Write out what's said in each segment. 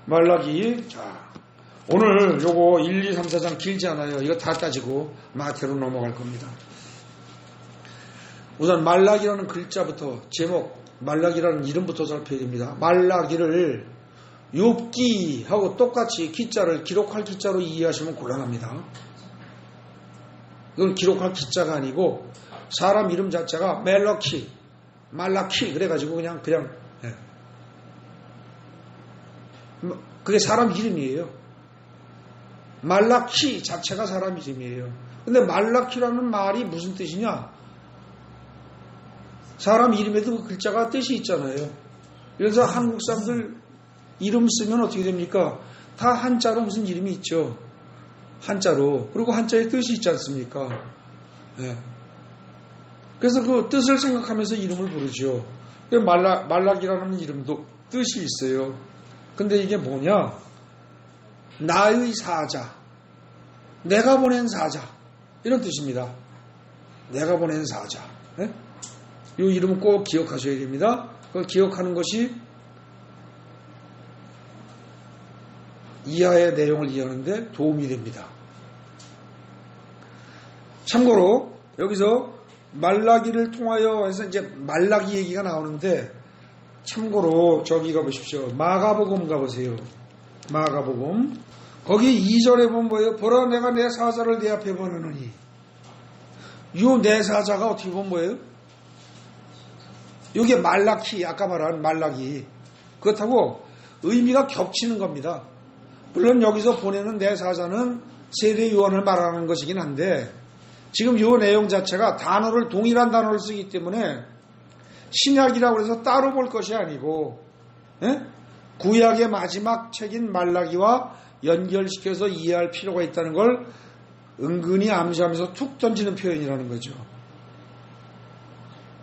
말라기. 자, 오늘 요거 1, 2, 3, 4장 길지 않아요. 이거 다 따지고 마태로 넘어갈 겁니다. 우선 말라기라는 글자부터, 제목, 말라기라는 이름부터 살펴야 됩니다. 말라기를 욥기하고 똑같이 기자를 기록할 기자로 이해하시면 곤란합니다. 이건 기록할 기자가 아니고 사람 이름 자체가 말라키 그래가지고 그냥 그게 사람 이름이에요. 말라키 자체가 사람 이름이에요. 근데 말라키라는 말이 무슨 뜻이냐? 사람 이름에도 그 글자가 뜻이 있잖아요. 그래서 한국 사람들 이름 쓰면 어떻게 됩니까? 다 한자로 무슨 이름이 있죠. 한자로. 그리고 한자에 뜻이 있지 않습니까? 네. 그래서 그 뜻을 생각하면서 이름을 부르죠. 말라기라는 이름도 뜻이 있어요. 근데 이게 뭐냐? 나의 사자, 내가 보낸 사자, 이런 뜻입니다. 내가 보낸 사자. 네? 이 이름은 꼭 기억하셔야 됩니다. 그걸 기억하는 것이 이하의 내용을 이해하는데 도움이 됩니다. 참고로 여기서 말라기를 통하여 해서 이제 말라기 얘기가 나오는데, 참고로 저기 가보십시오. 마가복음 가보세요. 마가복음. 거기 2절에 보면 뭐예요? 보라 내가 내 사자를 내 앞에 보내느니. 이 내 사자가 어떻게 보면 뭐예요? 이게 말라키, 아까 말한 말라기. 그렇다고 의미가 겹치는 겁니다. 물론 여기서 보내는 내 사자는 세례 요한을 말하는 것이긴 한데, 지금 이 내용 자체가 동일한 단어를 쓰기 때문에 신약이라고 해서 따로 볼 것이 아니고, 구약의 마지막 책인 말라기와 연결시켜서 이해할 필요가 있다는 걸 은근히 암시하면서 툭 던지는 표현이라는 거죠.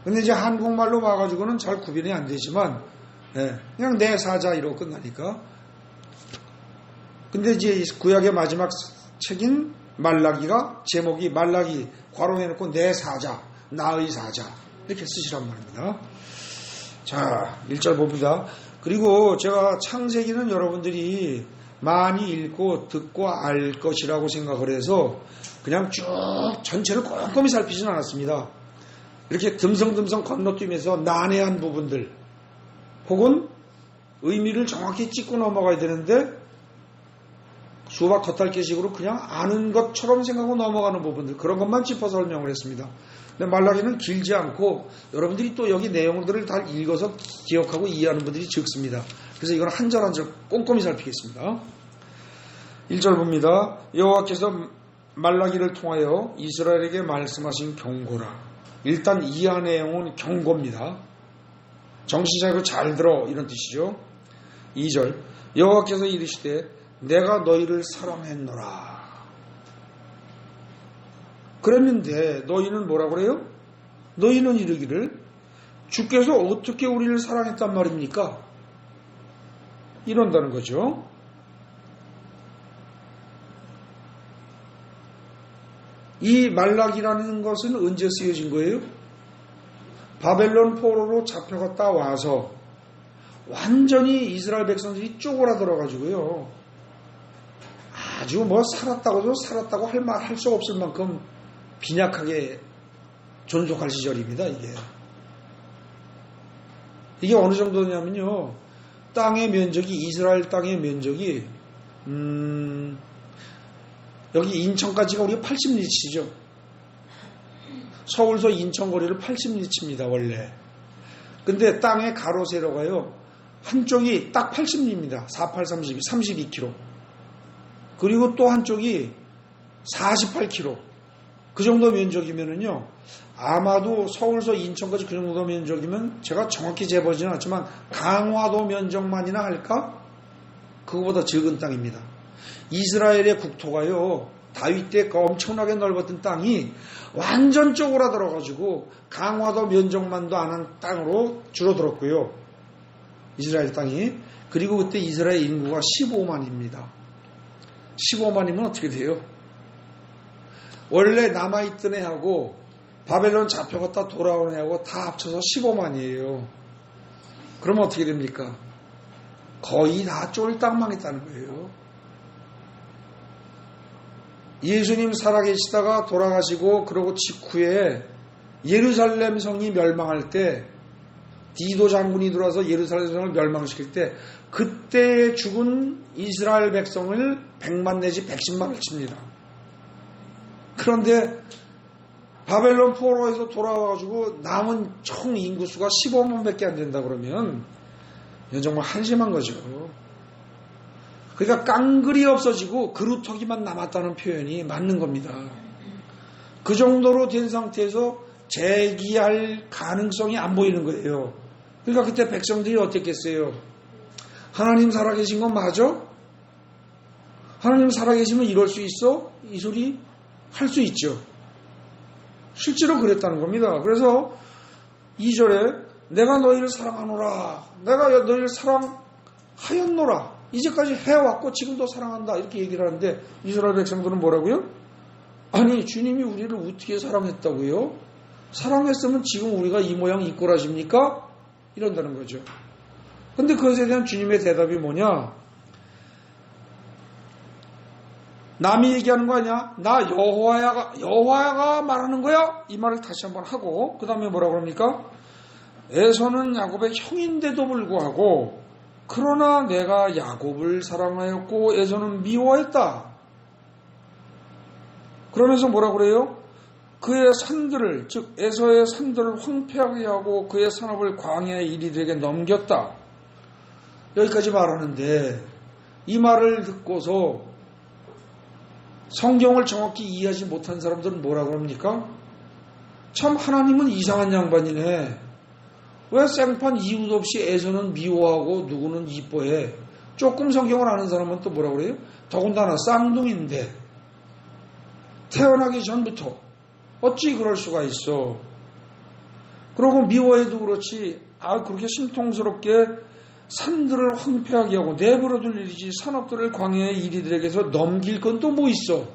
근데 이제 한국말로 봐가지고는 잘 구별이 안 되지만, 그냥 내 사자 이러고 끝나니까. 근데 이제 구약의 마지막 책인 말라기가 제목이 말라기 괄호해놓고 내 사자, 나의 사자 이렇게 쓰시란 말입니다. 자, 1절 봅니다. 그리고 제가 창세기는 여러분들이 많이 읽고 듣고 알 것이라고 생각을 해서 그냥 쭉 전체를 꼼꼼히 살피진 않았습니다. 이렇게 듬성듬성 건너뛰면서 난해한 부분들 혹은 의미를 정확히 짚고 넘어가야 되는데 수박 겉핥기식으로 그냥 아는 것처럼 생각하고 넘어가는 부분들, 그런 것만 짚어 설명을 했습니다. 근데 말라기는 길지 않고 여러분들이 또 여기 내용들을 다 읽어서 기억하고 이해하는 분들이 적습니다. 그래서 이건 한 절 한 절 꼼꼼히 살피겠습니다. 1절 봅니다. 여호와께서 말라기를 통하여 이스라엘에게 말씀하신 경고라. 일단 이하 내용은 경고입니다. 정신 차리고 잘 들어, 이런 뜻이죠. 2절 여호와께서 이르시되 내가 너희를 사랑했노라. 그랬는데 너희는 뭐라 그래요? 너희는 이르기를 주께서 어떻게 우리를 사랑했단 말입니까? 이런다는 거죠. 이 말라기라는 것은 언제 쓰여진 거예요? 바벨론 포로로 잡혀갔다 와서 완전히 이스라엘 백성들이 쪼그라들어가지고요. 아주 살았다고 할 수 없을 만큼 빈약하게 존속할 시절입니다, 이게 어느 정도냐면요. 이스라엘 땅의 면적이, 여기 인천까지가 우리가 80리치죠. 서울서 인천 거리를 80리치입니다, 원래. 근데 땅의 가로 세로가요. 한쪽이 딱 80리입니다. 48, 32, 32km. 그리고 또 한쪽이 48km. 그 정도 면적이면은요, 아마도 서울서 인천까지 그 정도 면적이면 제가 정확히 재보지는 않지만 강화도 면적만이나 할까? 그거보다 적은 땅입니다. 이스라엘의 국토가요, 다윗 때 엄청나게 넓었던 땅이 완전 쪼그라들어가지고 강화도 면적만도 안 한 땅으로 줄어들었고요. 이스라엘 땅이. 그리고 그때 이스라엘 인구가 15만입니다. 15만이면 어떻게 돼요? 원래 남아있던 애하고 바벨론 잡혀갔다 돌아온 애하고 다 합쳐서 15만이에요. 그러면 어떻게 됩니까? 거의 다 쫄딱 망했다는 거예요. 예수님 살아계시다가 돌아가시고 그러고 직후에 예루살렘 성이 멸망할 때 디도 장군이 들어와서 예루살렘 성을 멸망시킬 때 그때 죽은 이스라엘 백성을 100만 내지 110만을 칩니다. 그런데 바벨론 포로에서 돌아와가지고 남은 총 인구수가 15만밖에 안 된다 그러면 이건 정말 한심한 거죠. 그러니까 깡글이 없어지고 그루터기만 남았다는 표현이 맞는 겁니다. 그 정도로 된 상태에서 재기할 가능성이 안 보이는 거예요. 그러니까 그때 백성들이 어땠겠어요? 하나님 살아계신 건 맞아? 하나님 살아계시면 이럴 수 있어? 이 소리 할 수 있죠. 실제로 그랬다는 겁니다. 그래서 2절에 내가 너희를 사랑하노라. 내가 너희를 사랑하였노라. 이제까지 해왔고 지금도 사랑한다. 이렇게 얘기를 하는데 이스라엘 백성들은 뭐라고요? 아니 주님이 우리를 어떻게 사랑했다고요? 사랑했으면 지금 우리가 이 모양 이 꼴하십니까? 이런다는 거죠. 근데 그것에 대한 주님의 대답이 뭐냐? 남이 얘기하는 거 아니야? 나 여호와가 말하는 거야? 이 말을 다시 한번 하고 그 다음에 뭐라고 합니까? 에서는 야곱의 형인데도 불구하고 그러나 내가 야곱을 사랑하였고 에서는 미워했다. 그러면서 뭐라고 그래요? 그의 산들을 즉 에서의 산들을 황폐하게 하고 그의 산업을 광야의 이리들에게 넘겼다. 여기까지 말하는데 이 말을 듣고서 성경을 정확히 이해하지 못한 사람들은 뭐라고 합니까? 참 하나님은 이상한 양반이네. 왜 생판 이유도 없이 에서는 미워하고 누구는 이뻐해. 조금 성경을 아는 사람은 또 뭐라고 그래요? 더군다나 쌍둥이인데 태어나기 전부터 어찌 그럴 수가 있어. 그러고 미워해도 그렇지 그렇게 신통스럽게 산들을 황폐하게 하고 내버려둘 일이지 산업들을 광야의 이리들에게서 넘길 건 또 뭐 있어.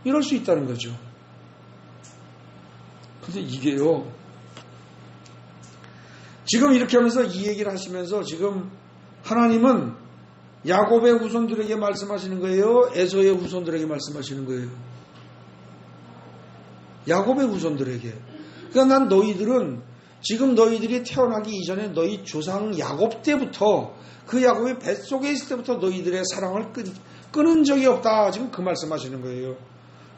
이럴 수 있다는 거죠. 근데 이게요. 지금 이렇게 하면서 이 얘기를 하시면서 지금 하나님은 야곱의 후손들에게 말씀하시는 거예요? 에서의 후손들에게 말씀하시는 거예요? 야곱의 후손들에게. 그러니까 난 너희들은 지금 너희들이 태어나기 이전에 너희 조상 야곱 때부터 그 야곱의 뱃속에 있을 때부터 너희들의 사랑을 끊은 적이 없다. 지금 그 말씀하시는 거예요.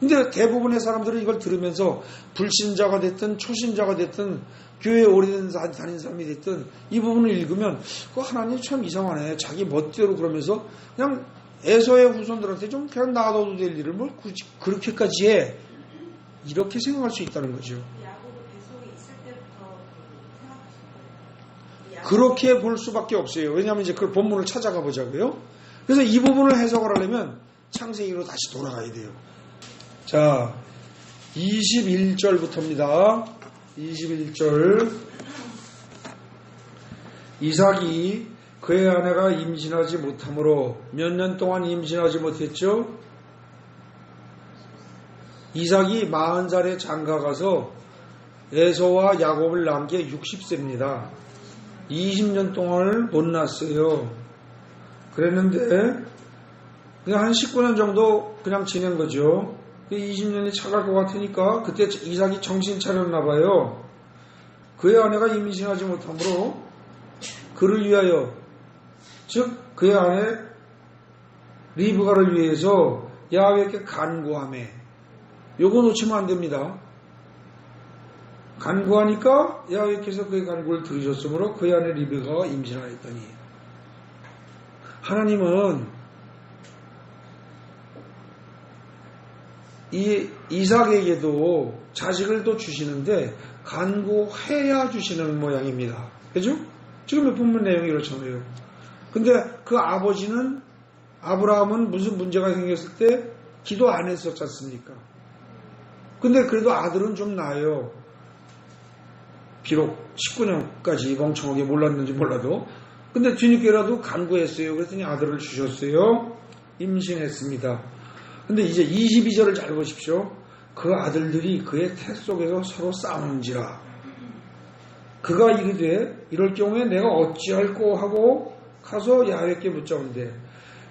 근데 대부분의 사람들은 이걸 들으면서 불신자가 됐든 초신자가 됐든 교회에 오래된 다닌 사람이 됐든 이 부분을 읽으면 하나님 참 이상하네. 자기 멋대로 그러면서 그냥 에서의 후손들한테 좀 그냥 놔둬도 될 일을 뭘 굳이 그렇게까지 해. 이렇게 생각할 수 있다는 거죠. 그렇게 볼 수밖에 없어요. 왜냐하면 이제 그 본문을 찾아가 보자고요. 그래서 이 부분을 해석을 하려면 창세기로 다시 돌아가야 돼요. 자, 21절부터입니다. 21절. 이삭이 그의 아내가 임신하지 못하므로 몇 년 동안 임신하지 못했죠. 이삭이 40살에 장가가서 에서와 야곱을 낳은 게 60세입니다. 20년 동안을 못 낳았어요. 그랬는데 그냥 한 19년 정도 그냥 지낸 거죠. 20년이 차갈 것 같으니까 그때 이삭이 정신 차렸나 봐요. 그의 아내가 임신하지 못하므로 그를 위하여 즉 그의 아내 리브가를 위해서 야훼께 간구하매. 요거 놓치면 안 됩니다. 간구하니까 야훼께서 그의 간구를 들으셨으므로 그의 아내 리브가가 임신하였더니. 하나님은 이 이삭에게도 자식을 또 주시는데 간구해야 주시는 모양입니다. 그죠? 지금의 본문 내용이 그렇잖아요. 근데 그 아버지는 아브라함은 무슨 문제가 생겼을 때 기도 안 했었지 않습니까? 근데 그래도 아들은 좀 나아요. 비록 19년까지 멍청하게 몰랐는지 몰라도. 근데 뒤늦게라도 간구했어요. 그랬더니 아들을 주셨어요. 임신했습니다. 근데 이제 22절을 잘 보십시오. 그 아들들이 그의 태 속에서 서로 싸우는지라. 그가 이르되 이럴 경우에 내가 어찌할꼬 하고 가서 야훼께 묻자온대.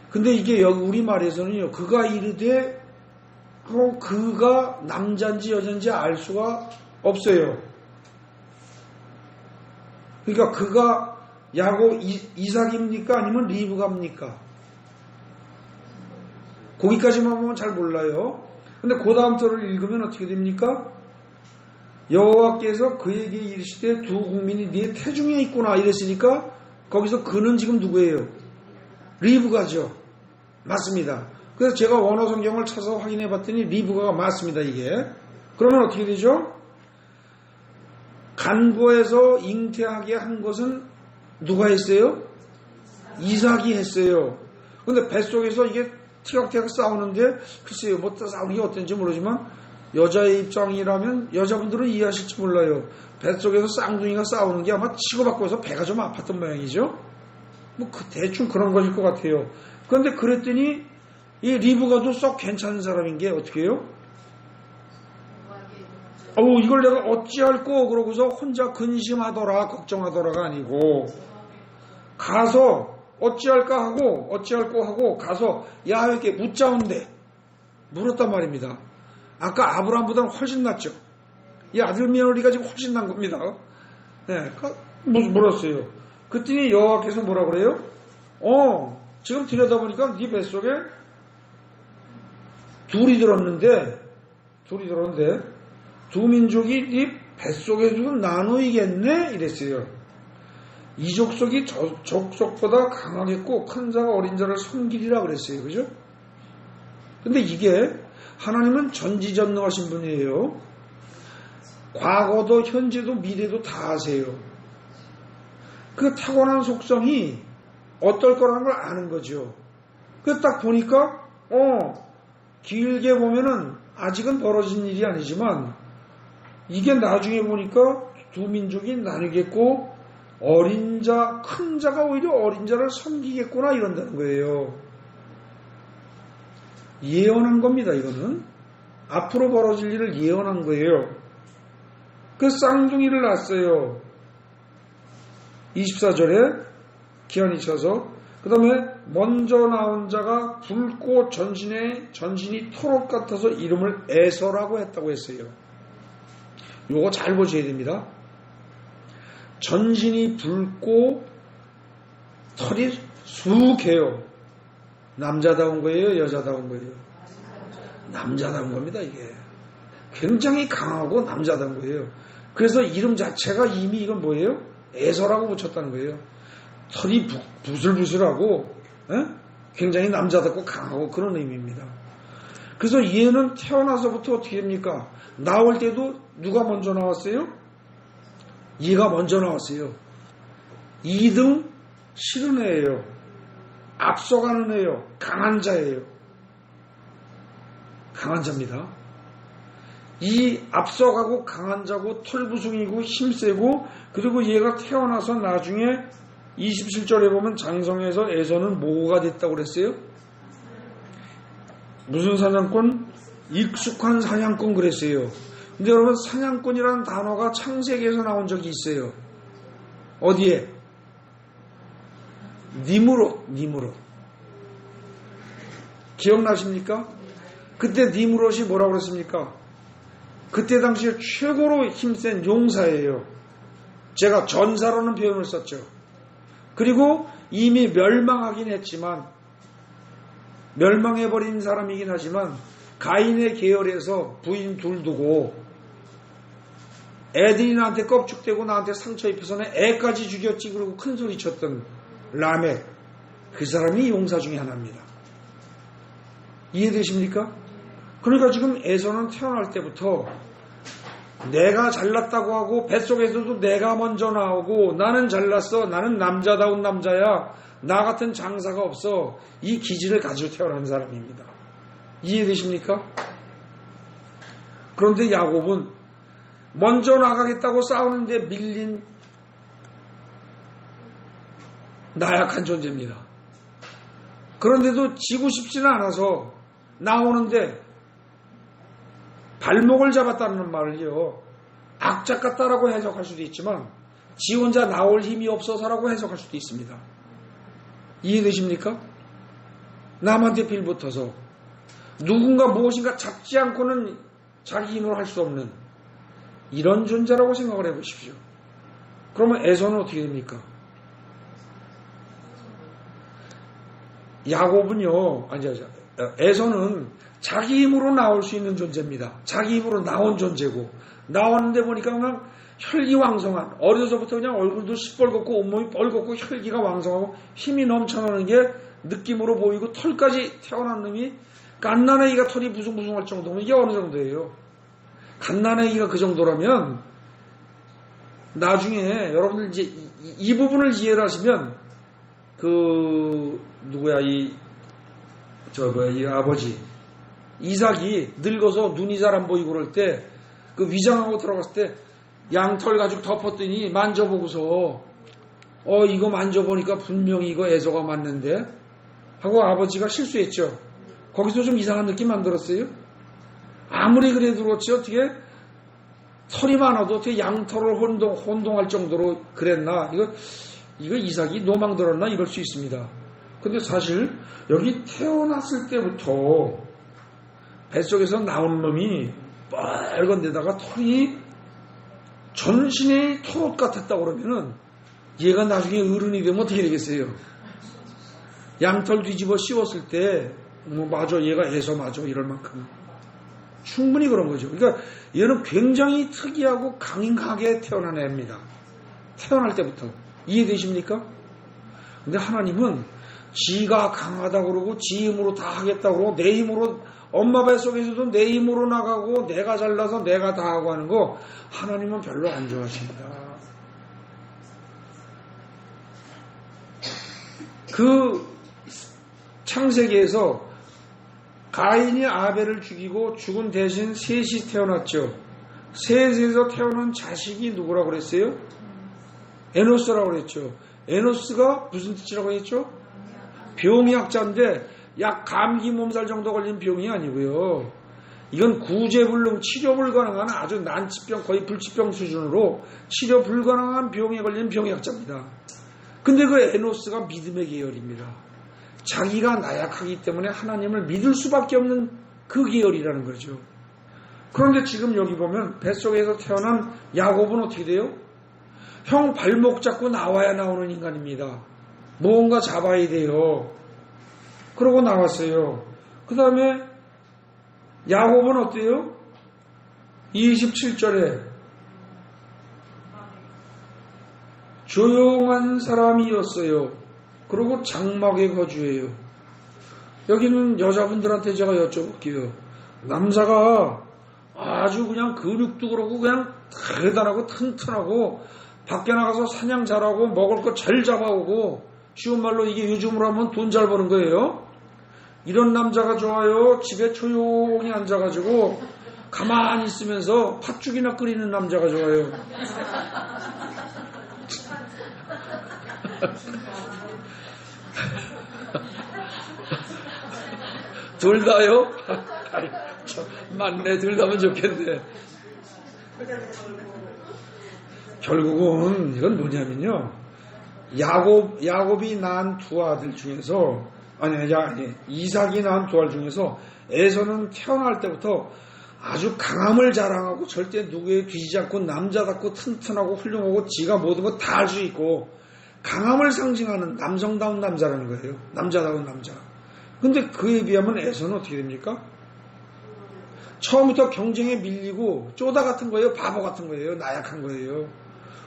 근데 이게 우리말에서는요, 그가 이르되, 그가 남자인지 여자인지 알 수가 없어요. 그러니까 그가 이삭입니까? 아니면 리브가입니까? 거기까지만 보면 잘 몰라요. 근데 그 다음 절을 읽으면 어떻게 됩니까? 여호와께서 그에게 이르시되 두 국민이 네 태중에 있구나 이랬으니까 거기서 그는 지금 누구예요? 리브가죠. 맞습니다. 그래서 제가 원어 성경을 찾아서 확인해 봤더니 리브가가 맞습니다. 이게. 그러면 어떻게 되죠? 간구에서 잉태하게 한 것은 누가 했어요? 이삭이 했어요. 근데 뱃속에서 이게 티격태격 싸우는데 글쎄요, 뭐 싸우는 게 어떤지 모르지만 여자의 입장이라면 여자분들은 이해하실지 몰라요. 뱃속에서 쌍둥이가 싸우는 게 아마 치고받고서 배가 좀 아팠던 모양이죠. 뭐 대충 그런 것일 것 같아요. 그런데 그랬더니 이 리브가도 썩 괜찮은 사람인 게 어떻게 해요? 이걸 내가 어찌할꼬 그러고서 혼자 근심하더라 걱정하더라가 아니고 가서 어찌할까 하고 어찌할꼬 하고 가서 야훼께 묻자온대. 물었단 말입니다. 아까 아브라함보다는 훨씬 낫죠. 이 아들 며느리가 지금 훨씬 난 겁니다. 네, 물었어요. 그랬더니 여호와께서 뭐라 그래요? 지금 들여다보니까 네 뱃속에 둘이 들었는데 두 민족이 네 뱃속에도 나누이겠네 이랬어요. 이 족속이 저 족속보다 강하겠고 큰 자가 어린 자를 섬기리라 그랬어요. 그죠? 근데 이게 하나님은 전지전능하신 분이에요. 과거도 현재도 미래도 다 아세요. 그 타고난 속성이 어떨 거라는 걸 아는 거죠. 그래서 딱 보니까 길게 보면은 아직은 벌어진 일이 아니지만 이게 나중에 보니까 두 민족이 나뉘겠고 어린 자, 큰 자가 오히려 어린 자를 섬기겠구나 이런다는 거예요. 예언한 겁니다. 이거는 앞으로 벌어질 일을 예언한 거예요. 그 쌍둥이를 낳았어요. 24절에 기한이 쳐서 그 다음에 먼저 나온 자가 붉고 전신이 토록 같아서 이름을 에서라고 했다고 했어요. 요거 잘 보셔야 됩니다. 전신이 붉고 털이 수북해요. 남자다운 거예요? 여자다운 거예요? 남자다운 겁니다. 이게 굉장히 강하고 남자다운 거예요. 그래서 이름 자체가 이미 이건 뭐예요? 에서라고 붙였다는 거예요. 털이 부슬부슬하고 굉장히 남자답고 강하고 그런 의미입니다. 그래서 얘는 태어나서부터 어떻게 됩니까? 나올 때도 누가 먼저 나왔어요? 얘가 먼저 나왔어요. 2등 싫은 애예요. 앞서가는 애예요. 강한 자예요. 강한 자입니다. 이 앞서가고 강한 자고 털부숭이고 힘세고 그리고 얘가 태어나서 나중에 27절에 보면 장성에서 에서는 뭐가 됐다고 그랬어요? 무슨 사냥꾼? 익숙한 사냥꾼 그랬어요. 근데 여러분 사냥꾼이라는 단어가 창세기에서 나온 적이 있어요. 어디에? 니므롯. 기억나십니까? 그때 니므롯이 뭐라고 그랬습니까? 그때 당시에 최고로 힘센 용사예요. 제가 전사라는 표현을 썼죠. 그리고 이미 멸망하긴 했지만 멸망해버린 사람이긴 하지만 가인의 계열에서 부인 둘 두고 애들이 나한테 껍죽대고 나한테 상처 입혀서는 애까지 죽였지 그러고 큰소리 쳤던 라멕 그 사람이 용사 중에 하나입니다. 이해되십니까? 그러니까 지금 에서는 태어날 때부터 내가 잘났다고 하고 뱃속에서도 내가 먼저 나오고 나는 잘났어 나는 남자다운 남자야 나 같은 장사가 없어 이 기질을 가지고 태어난 사람입니다. 이해되십니까? 그런데 야곱은 먼저 나가겠다고 싸우는데 밀린 나약한 존재입니다. 그런데도 지고 싶지는 않아서 나오는데 발목을 잡았다는 말을요 악착 같다라고 해석할 수도 있지만 지 혼자 나올 힘이 없어서라고 해석할 수도 있습니다. 이해되십니까? 남한테 빌붙어서 누군가 무엇인가 잡지 않고는 자기 힘으로 할 수 없는 이런 존재라고 생각을 해보십시오. 그러면 에서는 어떻게 됩니까? 야곱은요, 에서는 자기 힘으로 나올 수 있는 존재입니다. 자기 힘으로 나온 존재고, 나왔는데 보니까 그냥 혈기왕성한, 어려서부터 그냥 얼굴도 시뻘겋고 온몸이 뻘겋고 혈기가 왕성하고 힘이 넘쳐나는 게 느낌으로 보이고, 털까지 태어난 놈이 갓난아기가 털이 부숭부숭할 정도면 이게 어느 정도예요? 갓난아기가 그 정도라면 나중에 여러분들 이제 이 부분을 이해를 하시면 이 아버지 이삭이 늙어서 눈이 잘 안 보이고 그럴 때 그 위장하고 들어갔을 때 양털 가지고 덮었더니 만져보고서 이거 만져보니까 분명히 이거 에서가 맞는데 하고 아버지가 실수했죠. 거기서 좀 이상한 느낌 만들었어요. 아무리 그래도 그렇지 어떻게 털이 많아도 어떻게 양털을 혼동할 정도로 그랬나? 이거 이삭이 노망 들었나? 이럴 수 있습니다. 근데 사실 여기 태어났을 때부터 뱃속에서 나온 놈이 빨간 데다가 털이 전신의 털옷 같았다고 그러면은 얘가 나중에 어른이 되면 어떻게 되겠어요? 양털 뒤집어 씌웠을 때 맞아 얘가 에서 맞아 이럴 만큼 충분히 그런 거죠. 그러니까 얘는 굉장히 특이하고 강하게 태어난 애입니다. 태어날 때부터. 이해되십니까? 근데 하나님은 지가 강하다고 그러고 지 힘으로 다 하겠다고 그러고 내 힘으로 엄마 뱃속에서도 내 힘으로 나가고 내가 잘나서 내가 다 하고 하는 거 하나님은 별로 안 좋아하십니다. 그 창세기에서 가인이 아벨을 죽이고 죽은 대신 셋이 태어났죠. 셋에서 태어난 자식이 누구라고 그랬어요? 에노스라고 그랬죠. 에노스가 무슨 뜻이라고 했죠? 병약자인데 약 감기 몸살 정도 걸린 병이 아니고요. 이건 구제불능 치료 불가능한 아주 난치병 거의 불치병 수준으로 치료 불가능한 병에 걸린 병약자입니다. 근데 그 에노스가 믿음의 계열입니다. 자기가 나약하기 때문에 하나님을 믿을 수밖에 없는 그 계열이라는 거죠. 그런데 지금 여기 보면 뱃속에서 태어난 야곱은 어떻게 돼요? 형 발목 잡고 나와야 나오는 인간입니다. 뭔가 잡아야 돼요. 그러고 나왔어요. 그 다음에 야곱은 어때요? 27절에 조용한 사람이었어요. 그리고 장막에 거주해요. 여기는 여자분들한테 제가 여쭤볼게요. 남자가 아주 그냥 근육도 그렇고 그냥 대단하고 튼튼하고 밖에 나가서 사냥 잘하고 먹을 거 잘 잡아오고 쉬운 말로 이게 요즘으로 하면 돈 잘 버는 거예요. 이런 남자가 좋아요. 집에 조용히 앉아가지고 가만히 있으면서 팥죽이나 끓이는 남자가 좋아요. 둘 다요? 맞네, 둘 다면 좋겠네. 결국은 이건 뭐냐면요. 야곱이 낳은 두 아들 중에서 이삭이 낳은 두 아들 중에서 에서는 태어날 때부터 아주 강함을 자랑하고 절대 누구에 뒤지지 않고 남자답고 튼튼하고 훌륭하고 지가 모든 거 다 할 수 있고 강함을 상징하는 남성다운 남자라는 거예요. 남자다운 남자. 근데 그에 비하면 에서는 어떻게 됩니까? 처음부터 경쟁에 밀리고 쪼다 같은 거예요. 바보 같은 거예요. 나약한 거예요.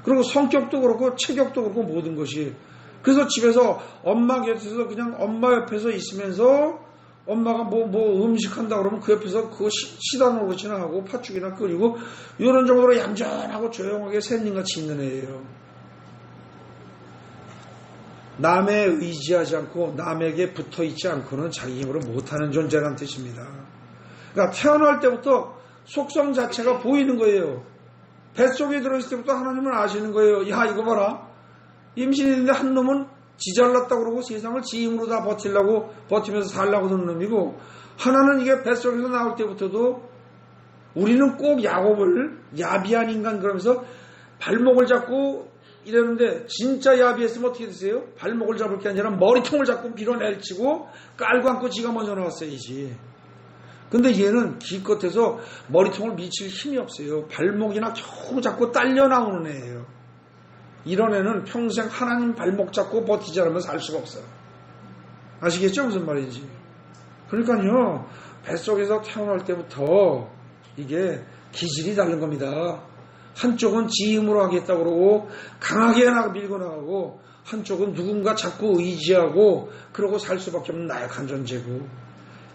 그리고 성격도 그렇고 체격도 그렇고 모든 것이. 그래서 집에서 엄마 곁에서 그냥 엄마 옆에서 있으면서 엄마가 뭐 음식 한다 그러면 그 옆에서 그거 시다 노릇이나 하고 팥죽이나 끓이고 이런 정도로 얌전하고 조용하게 샌님같이 있는 애예요. 남에 의지하지 않고 남에게 붙어있지 않고는 자기 힘으로 못하는 존재라는 뜻입니다. 그러니까 태어날 때부터 속성 자체가 보이는 거예요. 뱃속에 들어있을 때부터 하나님은 아시는 거예요. 야 이거 봐라. 임신했는데 한 놈은 지 잘났다고 그러고 세상을 지 힘으로 다 버티면서 살라고 하는 놈이고 하나는 이게 뱃속에서 나올 때부터도 우리는 꼭 야곱을 야비한 인간 그러면서 발목을 잡고 이러는데 진짜 야비했으면 어떻게 되세요? 발목을 잡을 게 아니라 머리통을 잡고 밀어내치고 깔고 앉고 지가 먼저 나왔어야지. 근데 얘는 기껏해서 머리통을 미칠 힘이 없어요. 발목이나 겨우 잡고 딸려 나오는 애예요. 이런 애는 평생 하나님 발목 잡고 버티지 않으면 살 수가 없어요. 아시겠죠? 무슨 말인지. 그러니까요, 뱃속에서 태어날 때부터 이게 기질이 다른 겁니다. 한쪽은 지 힘으로 하겠다고 그러고 강하게 밀고 나가고, 한쪽은 누군가 잡고 의지하고 그러고 살 수밖에 없는 나약한 존재고,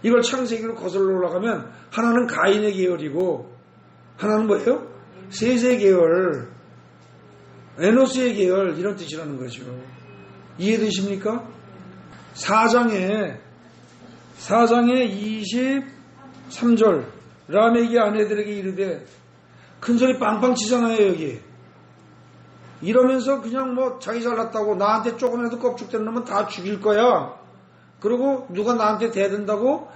이걸 창세기로 거슬러 올라가면 하나는 가인의 계열이고 하나는 뭐예요? 셋의 계열, 에노스의 계열, 이런 뜻이라는 거죠. 이해되십니까? 4장에 23절 라멕이 아내들에게 이르되, 큰소리 빵빵 치잖아요 여기. 이러면서 그냥 뭐 자기 잘났다고 나한테 조금이라도 껍죽대는 놈은 다 죽일 거야. 그리고 누가 나한테 대든다고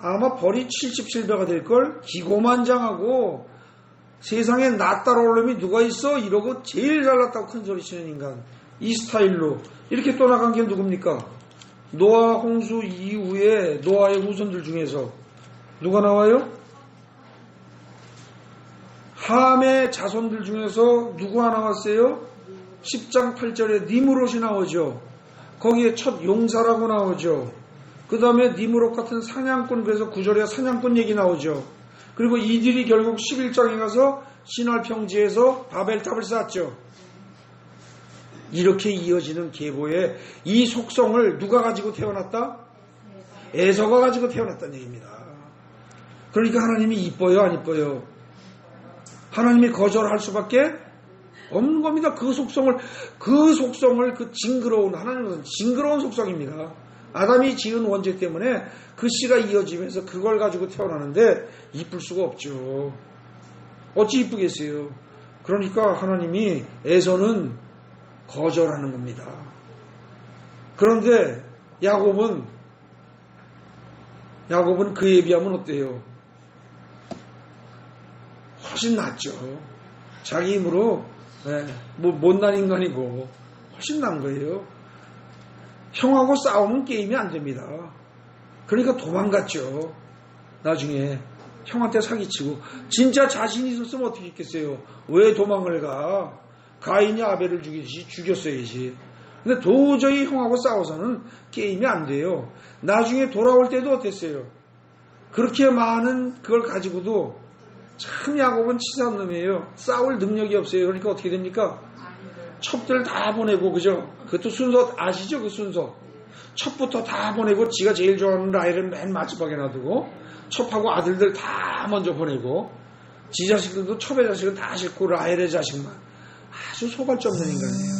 아마 벌이 77배가 될걸. 기고만장하고 세상에 나 따라올 놈이 누가 있어 이러고 제일 잘났다고 큰소리 치는 인간, 이 스타일로 이렇게 떠나간 게 누굽니까? 노아 홍수 이후에 노아의 후손들 중에서 누가 나와요? 함의 자손들 중에서 누가 나왔어요? 10장 8절에 니무롯이 나오죠. 거기에 첫 용사라고 나오죠. 그 다음에 니무롯 같은 사냥꾼, 그래서 9절에 사냥꾼 얘기 나오죠. 그리고 이들이 결국 11장에 가서 신할 평지에서 바벨탑을 쌓았죠. 이렇게 이어지는 계보의 이 속성을 누가 가지고 태어났다? 에서가 가지고 태어났다는 얘기입니다. 그러니까 하나님이 이뻐요, 안 이뻐요? 하나님이 거절할 수밖에 없는 겁니다. 그 속성을 그 징그러운, 하나님은 징그러운 속성입니다. 아담이 지은 원죄 때문에 그 씨가 이어지면서 그걸 가지고 태어나는데 이쁠 수가 없죠. 어찌 이쁘겠어요? 그러니까 하나님이 에서는 거절하는 겁니다. 그런데 야곱은 그에 비하면 어때요? 훨씬 낫죠. 자기 힘으로 못난 인간이고 훨씬 난 거예요. 형하고 싸우면 게임이 안 됩니다. 그러니까 도망갔죠. 나중에 형한테 사기치고. 진짜 자신이 있었으면 어떻게 했겠어요? 왜 도망을 가? 가인이 아벨을 죽이듯이 죽였어야지. 근데 도저히 형하고 싸워서는 게임이 안 돼요. 나중에 돌아올 때도 어땠어요? 그렇게 많은 그걸 가지고도 참 야곱은 치사한 놈이에요. 싸울 능력이 없어요. 그러니까 어떻게 됩니까? 첩들 다 보내고, 그죠? 그것도 순서 아시죠? 그 순서. 첩부터 다 보내고, 지가 제일 좋아하는 라헬을 맨 마지막에 놔두고, 첩하고 아들들 다 먼저 보내고, 지 자식들도 첩의 자식은 다 싫고 라헬의 자식만. 아주 소갈치 없는 인간이에요.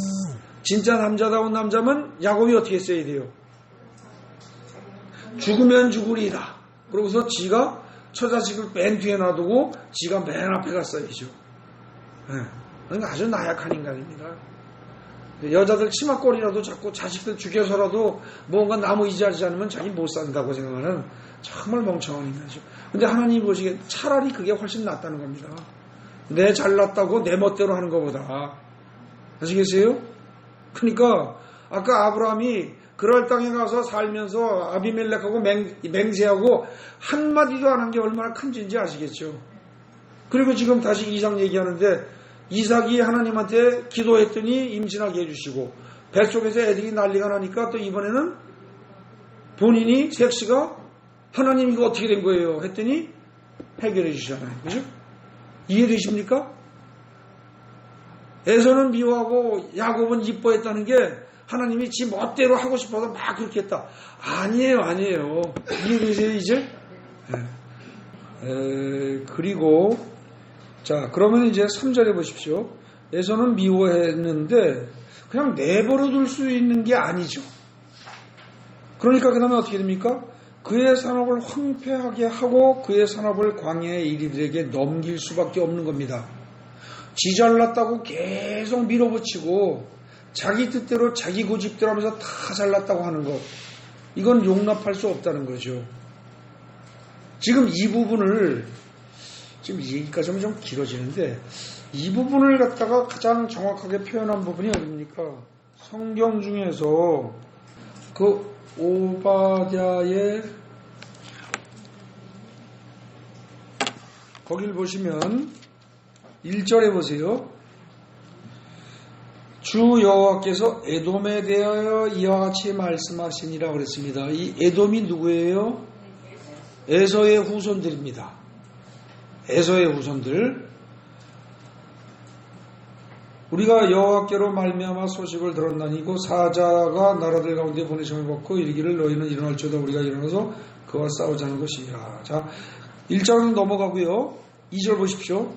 진짜 남자다운 남자면 야곱이 어떻게 했어야 돼요? 죽으면 죽으리다. 그러고서 지가 처자식을 맨 뒤에 놔두고 지가 맨 앞에 갔어야죠. 그러니까 아주 나약한 인간입니다. 여자들 치마꼬리라도 잡고 자식들 죽여서라도 뭔가 나무 이자지 않으면 자기 못 산다고 생각하는 정말 멍청한 인간이죠. 근데 하나님이 보시기에 차라리 그게 훨씬 낫다는 겁니다. 내 잘났다고 내 멋대로 하는 것보다. 아시겠어요? 그러니까 아까 아브라함이 그럴 땅에 가서 살면서 아비멜렉하고 맹세하고 한마디도 안 한 게 얼마나 큰 죄인지 아시겠죠? 그리고 지금 다시 이삭 얘기하는데, 이삭이 하나님한테 기도했더니 임신하게 해주시고 뱃속에서 애들이 난리가 나니까 또 이번에는 본인이 섹시가 하나님 이거 어떻게 된 거예요? 했더니 해결해 주시잖아요. 그죠? 이해되십니까? 에서는 미워하고 야곱은 이뻐했다는 게 하나님이 지 멋대로 하고 싶어서 막 그렇게 했다. 아니에요. 이해되세요, 이제? 그리고, 자, 그러면 이제 3절에 보십시오. 에서는 미워했는데, 그냥 내버려 둘 수 있는 게 아니죠. 그러니까 그 다음에 어떻게 됩니까? 그의 산업을 황폐하게 하고 그의 산업을 광야의 이리들에게 넘길 수밖에 없는 겁니다. 지 잘났다고 계속 밀어붙이고 자기 뜻대로 자기 고집대로 하면서 다 잘났다고 하는 것, 이건 용납할 수 없다는 거죠. 지금 이 부분을 지금 이 얘기까지 하면 좀 길어지는데 이 부분을 갖다가 가장 정확하게 표현한 부분이 어디입니까? 성경 중에서 그 오바댜의 거길 보시면 1절에 보세요. 주 여호와께서 에돔에 대하여 이와 같이 말씀하시니라 그랬습니다. 이 에돔이 누구예요? 에서의 후손들입니다. 에서의 후손들. 우리가 여호와께로 말미암아 소식을 들었나니 곧 사자가 나라들 가운데 보내심을 받고 이르기를 너희는 일어날지어다 우리가 일어나서 그와 싸우자는 것이라. 자, 1절은 넘어가고요. 2절 보십시오.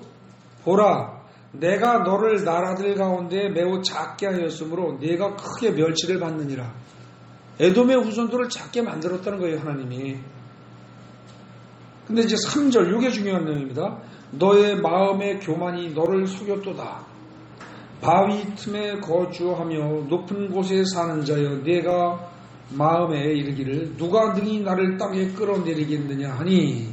보라, 내가 너를 나라들 가운데 매우 작게 하였으므로 네가 크게 멸치를 받느니라. 에돔의 후손들을 작게 만들었다는 거예요, 하나님이. 근데 이제 3절, 이게 중요한 내용입니다. 너의 마음의 교만이 너를 속였도다. 바위 틈에 거주하며 높은 곳에 사는 자여, 네가 마음에 이르기를 누가 능히 나를 땅에 끌어내리겠느냐 하니,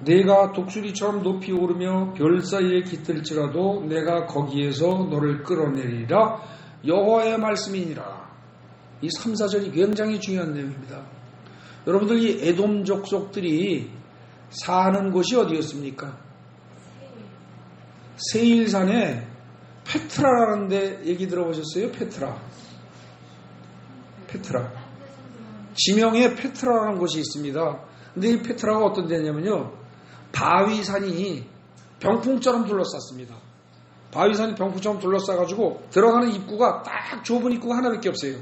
내가 독수리처럼 높이 오르며 별 사이에 깃들지라도 내가 거기에서 너를 끌어내리라. 여호와의 말씀이니라. 이 3, 4절이 굉장히 중요한 내용입니다. 여러분들 이 에돔 족속들이 사는 곳이 어디였습니까? 세일산에 페트라라는 데 얘기 들어보셨어요? 페트라. 지명에 페트라라는 곳이 있습니다. 근데 이 페트라가 어떤 데냐면요, 바위산이 병풍처럼 둘러쌌습니다. 바위산이 병풍처럼 둘러싸가지고 들어가는 입구가 딱 좁은 입구가 하나밖에 없어요.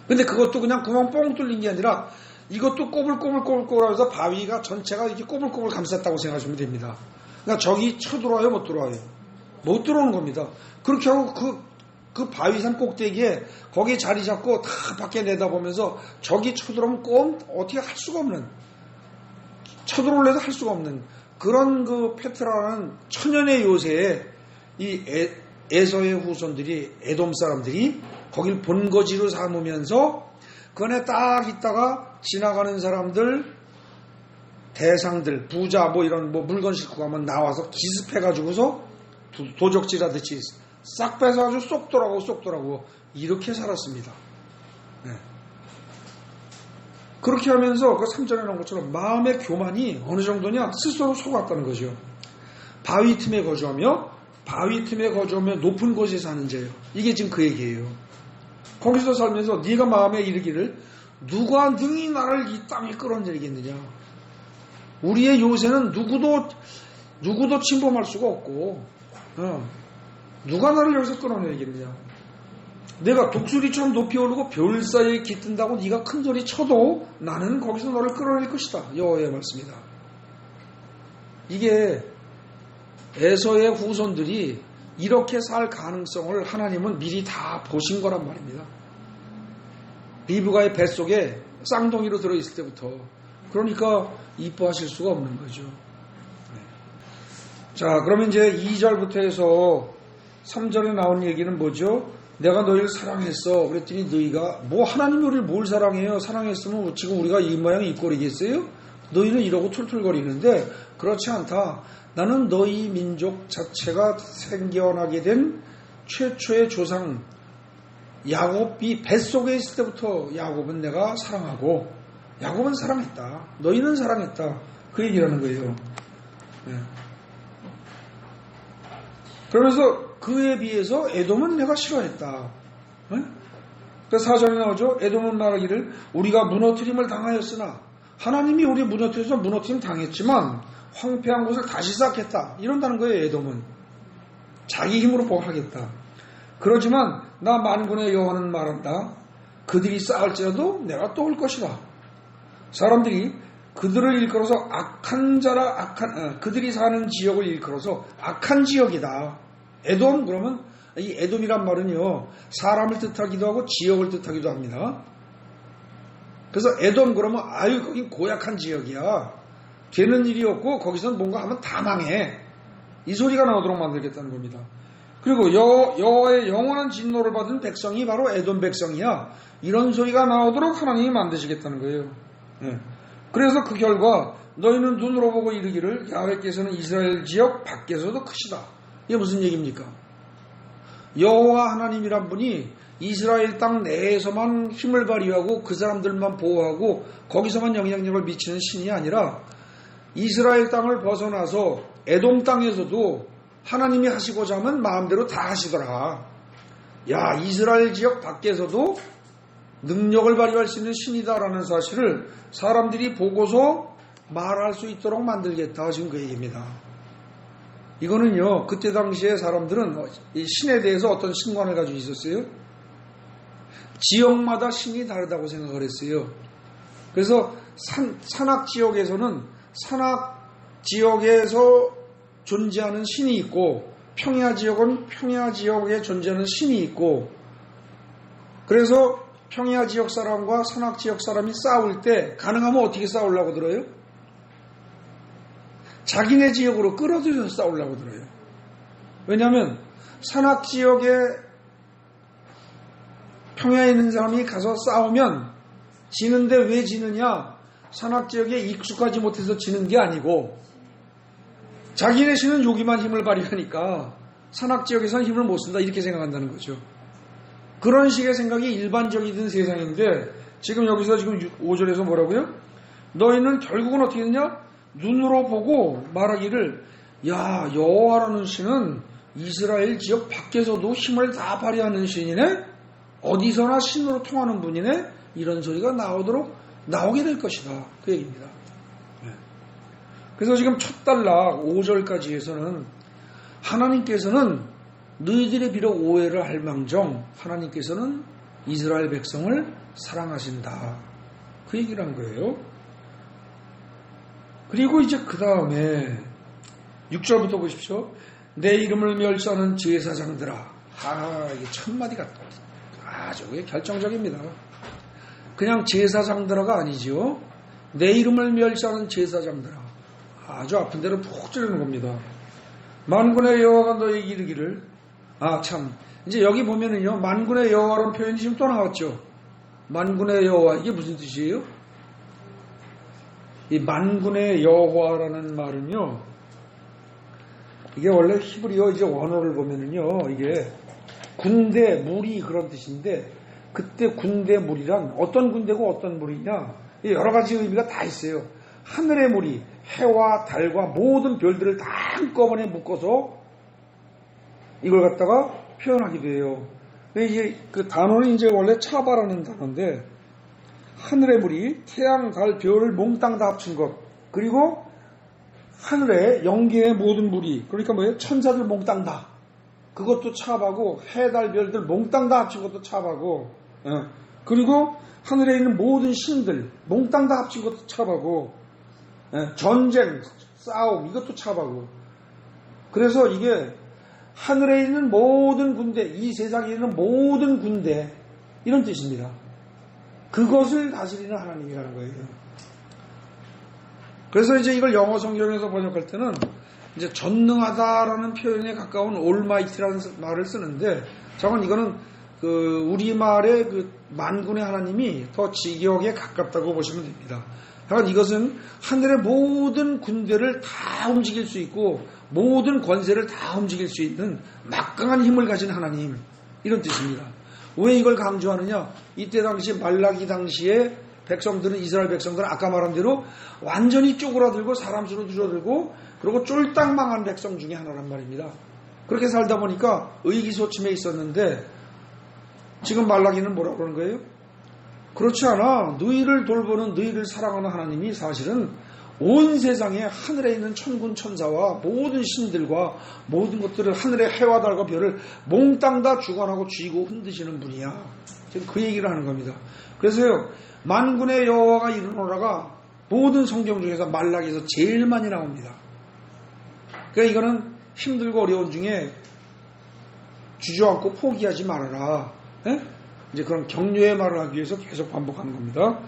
근데 그것도 그냥 구멍 뻥 뚫린 게 아니라 이것도 꼬불꼬불 하면서 바위가 전체가 이렇게 꼬불꼬불 감쌌다고 생각하시면 됩니다. 그러니까 저기 쳐들어와요? 못 들어와요? 못 들어오는 겁니다. 그렇게 하고 그 바위산 꼭대기에 거기에 자리 잡고 다 밖에 내다보면서 저기 쳐들어오면 꼭 어떻게 할 수가 없는, 쳐들어올래도 할 수가 없는 그런 그 페트라라는 천연의 요새에 이 에서의 후손들이, 에돔 사람들이 거길 본거지로 삼으면서 그 안에 딱 있다가 지나가는 사람들, 대상들, 부자 뭐 이런 뭐 물건 싣고 가면 나와서 기습해가지고서 도적질하듯이 싹 뺏어가지고 쏙 돌아가고 이렇게 살았습니다. 네. 그렇게 하면서 그 3절에 나온 것처럼 마음의 교만이 어느 정도냐, 스스로 속았다는 거죠. 바위 틈에 거주하며 높은 곳에 사는 자예요. 이게 지금 그 얘기예요. 거기서 살면서 네가 마음에 이르기를 누가 능히 나를 이 땅에 끌어내리겠느냐. 우리의 요새는 누구도 침범할 수가 없고, 누가 나를 여기서 끌어내리겠느냐. 내가 독수리처럼 높이 오르고 별 사이에 깃든다고 네가 큰 소리 쳐도 나는 거기서 너를 끌어낼 것이다. 여호와의 말씀이다. 이게 에서의 후손들이 이렇게 살 가능성을 하나님은 미리 다 보신 거란 말입니다. 리브가의 뱃속에 쌍둥이로 들어있을 때부터. 그러니까 이뻐하실 수가 없는 거죠. 자, 그러면 이제 2절부터 해서 3절에 나온 얘기는 뭐죠? 내가 너희를 사랑했어. 그랬더니 너희가 하나님이 우리를 뭘 사랑해요? 사랑했으면 지금 우리가 이 모양 이 꼴이겠어요? 너희는 이러고 툴툴거리는데 그렇지 않다. 나는 너희 민족 자체가 생겨나게 된 최초의 조상 야곱이 뱃속에 있을 때부터 야곱은 내가 사랑하고, 야곱은 사랑했다. 너희는 사랑했다. 그 얘기라는 거예요. 네. 그러면서 그에 비해서 에돔은 내가 싫어했다. 네? 그래서 4절에 나오죠. 에돔은 말하기를 우리가 무너뜨림을 당하였으나, 하나님이 우리 무너뜨려서 무너뜨림 당했지만 황폐한 곳을 다시 쌓겠다. 이런다는 거예요. 에돔은 자기 힘으로 하겠다. 그러지만 나 만군의 여호와는 말한다. 그들이 쌓을지라도 내가 또 올 것이다. 사람들이 그들을 일컬어서 악한 자라, 그들이 사는 지역을 일컬어서 악한 지역이다. 에돔, 그러면 이 에돔이란 말은요, 사람을 뜻하기도 하고 지역을 뜻하기도 합니다. 그래서 에돔 그러면 아유 거긴 고약한 지역이야. 되는 일이 없고 거기서는 뭔가 하면 다 망해. 이 소리가 나오도록 만들겠다는 겁니다. 그리고 여호와의 영원한 진노를 받은 백성이 바로 에돔 백성이야. 이런 소리가 나오도록 하나님이 만드시겠다는 거예요. 네. 그래서 그 결과 너희는 눈으로 보고 이르기를 야훼께서는 이스라엘 지역 밖에서도 크시다. 이게 무슨 얘기입니까? 여호와 하나님이란 분이 이스라엘 땅 내에서만 힘을 발휘하고 그 사람들만 보호하고 거기서만 영향력을 미치는 신이 아니라 이스라엘 땅을 벗어나서 에돔 땅에서도 하나님이 하시고자 하면 마음대로 다 하시더라. 야, 이스라엘 지역 밖에서도 능력을 발휘할 수 있는 신이다라는 사실을 사람들이 보고서 말할 수 있도록 만들겠다. 지금 그 얘기입니다. 이거는요, 그때 당시에 사람들은 이 신에 대해서 어떤 신관을 가지고 있었어요? 지역마다 신이 다르다고 생각을 했어요. 그래서 산악 지역에서는 산악 지역에서 존재하는 신이 있고 평야 지역은 평야 지역에 존재하는 신이 있고, 그래서 평야 지역 사람과 산악 지역 사람이 싸울 때 가능하면 어떻게 싸우려고 들어요? 자기네 지역으로 끌어들여서 싸우려고 들어요. 왜냐하면 산악 지역에 평야에 있는 사람이 가서 싸우면 지는데 왜 지느냐? 산악 지역에 익숙하지 못해서 지는 게 아니고 자기네 신은 여기만 힘을 발휘하니까 산악 지역에서는 힘을 못 쓴다, 이렇게 생각한다는 거죠. 그런 식의 생각이 일반적이던 세상인데 지금 여기서 지금 5절에서 뭐라고요? 너희는 결국은 어떻게 했냐? 눈으로 보고 말하기를 야, 여호와라는 신은 이스라엘 지역 밖에서도 힘을 다 발휘하는 신이네? 어디서나 신으로 통하는 분이네? 이런 소리가 나오게 될 것이다. 그 얘기입니다. 그래서 지금 첫 단락 5절까지 해서는 하나님께서는 너희들의 비록 오해를 할 망정 하나님께서는 이스라엘 백성을 사랑하신다. 그 얘기를 한 거예요. 그리고 이제 그 다음에 6절부터 보십시오. 내 이름을 멸시하는 제사장들아. 이게 첫 마디가 아주 결정적입니다. 그냥 제사장들아가 아니지요. 내 이름을 멸시하는 제사장들아. 아주 아픈 데로 푹 찌르는 겁니다. 만군의 여호와가 너에게 이르기를, 이제 여기 보면은요, 만군의 여호와라는 표현이 지금 또 나왔죠. 만군의 여호와, 이게 무슨 뜻이에요? 이 만군의 여호와라는 말은요, 이게 원래 히브리어 이제 원어를 보면은요, 이게 군대, 무리 그런 뜻인데, 그때 군대 무리란 어떤 군대고 어떤 무리냐, 여러 가지 의미가 다 있어요. 하늘의 무리, 해와 달과 모든 별들을 다 한꺼번에 묶어서 이걸 갖다가 표현하기도 해요. 이제 그 단어는 이제 원래 차바라는 단어인데, 하늘의 무리, 태양, 달, 별을 몽땅 다 합친 것, 그리고 하늘의 영계의 모든 무리, 그러니까 뭐예요? 천사들 몽땅 다. 그것도 차바고, 해, 달, 별들 몽땅 다 합친 것도 차바고, 그리고 하늘에 있는 모든 신들 몽땅 다 합친 것도 차바고, 전쟁, 싸움, 이것도 차바고. 그래서 이게 하늘에 있는 모든 군대, 이 세상에 있는 모든 군대, 이런 뜻입니다. 그것을 다스리는 하나님이라는 거예요. 그래서 이제 이걸 영어 성경에서 번역할 때는 이제 전능하다라는 표현에 가까운 올마이티라는 말을 쓰는데, 이거는 그 우리말의 그 만군의 하나님이 더 직역에 가깝다고 보시면 됩니다. 하여간 이것은 하늘의 모든 군대를 다 움직일 수 있고 모든 권세를 다 움직일 수 있는 막강한 힘을 가진 하나님, 이런 뜻입니다. 왜 이걸 강조하느냐? 이때 당시 말라기 당시에 백성들은, 이스라엘 백성들은 아까 말한 대로 완전히 쪼그라들고 사람 수로 줄어들고 그리고 쫄딱 망한 백성 중에 하나란 말입니다. 그렇게 살다 보니까 의기소침해 있었는데 지금 말라기는 뭐라고 그러는 거예요? 그렇지 않아. 너희를 돌보는, 너희를 사랑하는 하나님이 사실은 온 세상에 하늘에 있는 천군 천사와 모든 신들과 모든 것들을, 하늘의 해와 달과 별을 몽땅 다 주관하고 쥐고 흔드시는 분이야. 지금 그 얘기를 하는 겁니다. 그래서요, 만군의 여호와가 이르노라가 모든 성경 중에서 말라기에서 제일 많이 나옵니다. 그러니까 이거는 힘들고 어려운 중에 주저앉고 포기하지 말아라. 이제 그런 격려의 말을 하기 위해서 계속 반복하는 겁니다.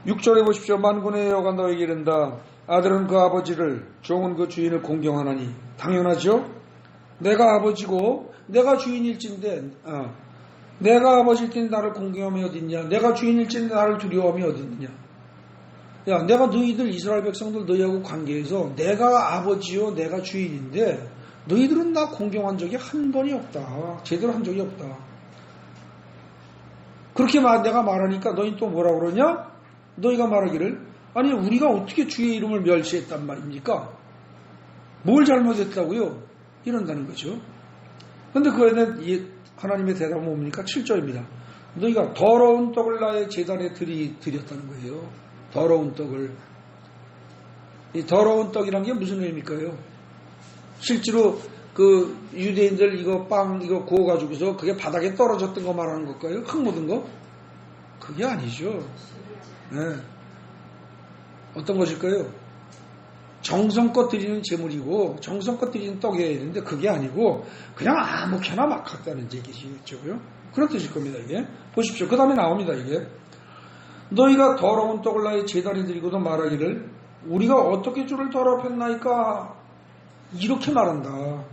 6절에 보십시오. 만군의 여호와가 너에게 이른다. 아들은 그 아버지를, 종은 그 주인을 공경하나니. 당연하죠. 내가 아버지고 내가 주인일진데, 내가 아버지일 때 나를 공경함이 어딨냐? 내가 주인일진데 나를 두려워함이 어딨느냐? 야, 내가 너희들 이스라엘 백성들 너희하고 관계해서 내가 아버지요 내가 주인인데 너희들은 나 공경한 적이 한 번이 없다. 제대로 한 적이 없다. 그렇게 내가 말하니까 너희 또 뭐라 그러냐? 너희가 말하기를 아니 우리가 어떻게 주의 이름을 멸시했단 말입니까? 뭘 잘못했다고요? 이런다는 거죠. 그런데 그에 대한 하나님의 대답은 뭡니까? 7절입니다. 너희가 더러운 떡을 나의 제단에 드렸다는 거예요. 더러운 떡을. 이 더러운 떡이란 게 무슨 의미일까요? 실제로 그 유대인들 이거 빵 이거 구워가지고서 그게 바닥에 떨어졌던 거 말하는 걸까요? 흙 묻은 거? 그게 아니죠. 네. 어떤 것일까요? 정성껏 드리는 제물이고 정성껏 드리는 떡이어야 되는데 그게 아니고 그냥 아무렇게나 막 갖다는 얘기겠죠. 그런 뜻일 겁니다. 이게 보십시오. 그 다음에 나옵니다. 이게 너희가 더러운 떡을 나의 제단에 드리고도 말하기를 우리가 어떻게 주를 더럽혔나이까 이렇게 말한다.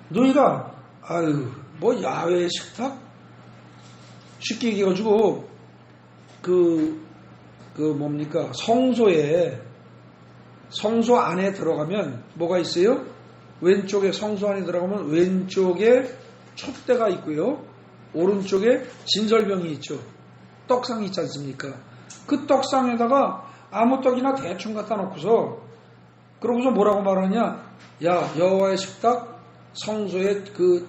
너희가 뭐 야외 식탁 쉽게 얘기해가지고 뭡니까 성소 안에 들어가면 뭐가 있어요? 왼쪽에 성소 안에 들어가면 왼쪽에 촛대가 있고요. 오른쪽에 진설병이 있죠. 떡상이 있지 않습니까? 그 떡상에다가 아무 떡이나 대충 갖다 놓고서 그러고서 뭐라고 말하냐? 야 여호와의 식탁 성소에 그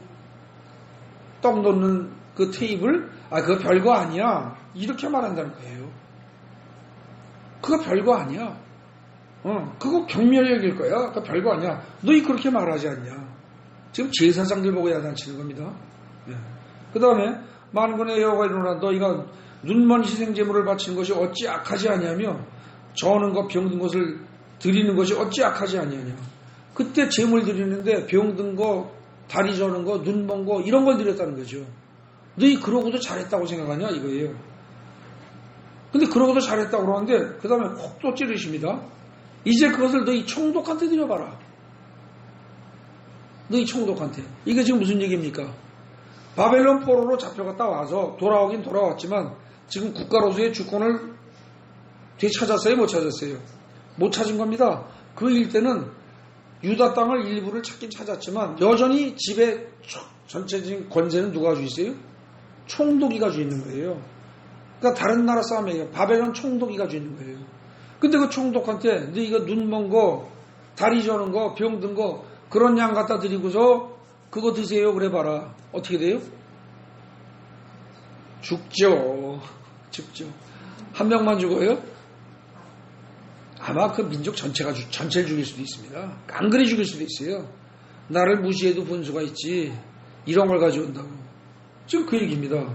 떡 놓는 그 테이블 그거 별거 아니야. 이렇게 말한다는 거예요. 그거 별거 아니야. 그거 경멸 얘기일 거야. 그거 별거 아니야. 너희 그렇게 말하지 않냐. 지금 제사장들 보고 야단치는 겁니다. 예. 그 다음에 만군의 여호와가 이르노라 너희가 눈먼 희생제물을 바치는 것이 어찌 악하지 아니하며 저는 것 병든 것을 드리는 것이 어찌 악하지 아니하냐. 그때 제물 드리는데 병든 거 다리 저는 거 눈 먼 거 이런 걸 드렸다는 거죠. 너희 그러고도 잘했다고 생각하냐 이거예요. 근데 그러고도 잘했다고 그러는데 그 다음에 콕 또 찌르십니다. 이제 그것을 너희 총독한테 드려봐라. 너희 총독한테. 이게 지금 무슨 얘기입니까? 바벨론 포로로 잡혀갔다 와서 돌아오긴 돌아왔지만 지금 국가로서의 주권을 되찾았어요? 못 찾았어요? 못 찾은 겁니다. 그 일대는 유다 땅을 일부를 찾긴 찾았지만 여전히 집에 전체적인 권세는 누가 가지고 있어요? 총독이 가지고 있는 거예요. 그러니까 다른 나라 싸움이에요. 바벨론 총독이 가지고 있는 거예요. 근데 그 총독한테 너희가 눈 먼 거, 다리 저는 거, 병든 거 그런 양 갖다 드리고서 그거 드세요 그래 봐라. 어떻게 돼요? 죽죠. 한 명만 죽어요? 아마 그 민족 전체를 죽일 수도 있습니다. 깡그리 죽일 수도 있어요. 나를 무시해도 분수가 있지. 이런 걸 가져온다고. 지금 그 얘기입니다.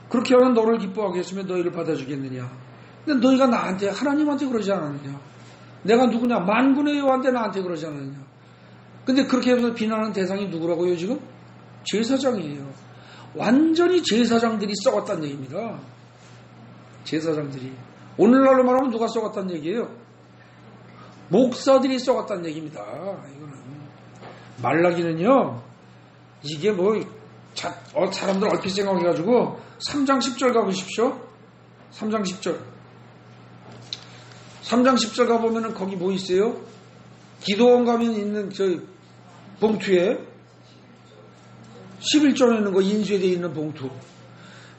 그렇게 하면 너를 기뻐하게 했으면 너희를 받아주겠느냐. 근데 너희가 나한테 하나님한테 그러지 않았느냐. 내가 누구냐. 만군의 여호와한테 나한테 그러지 않았느냐. 근데 그렇게 해서 비난하는 대상이 누구라고요 지금? 제사장이에요. 완전히 제사장들이 썩었다는 얘기입니다. 제사장들이. 오늘날로 말하면 누가 썩었다는 얘기예요? 목사들이 썩었다는 얘기입니다. 이거는. 말라기는요, 이게 사람들 얼핏 생각해가지고 3장 10절 가보십시오. 3장 10절. 3장 10절 가보면은 거기 뭐 있어요? 기도원 가면 있는 저 봉투에 11조 내는 거 인쇄되어 있는 봉투.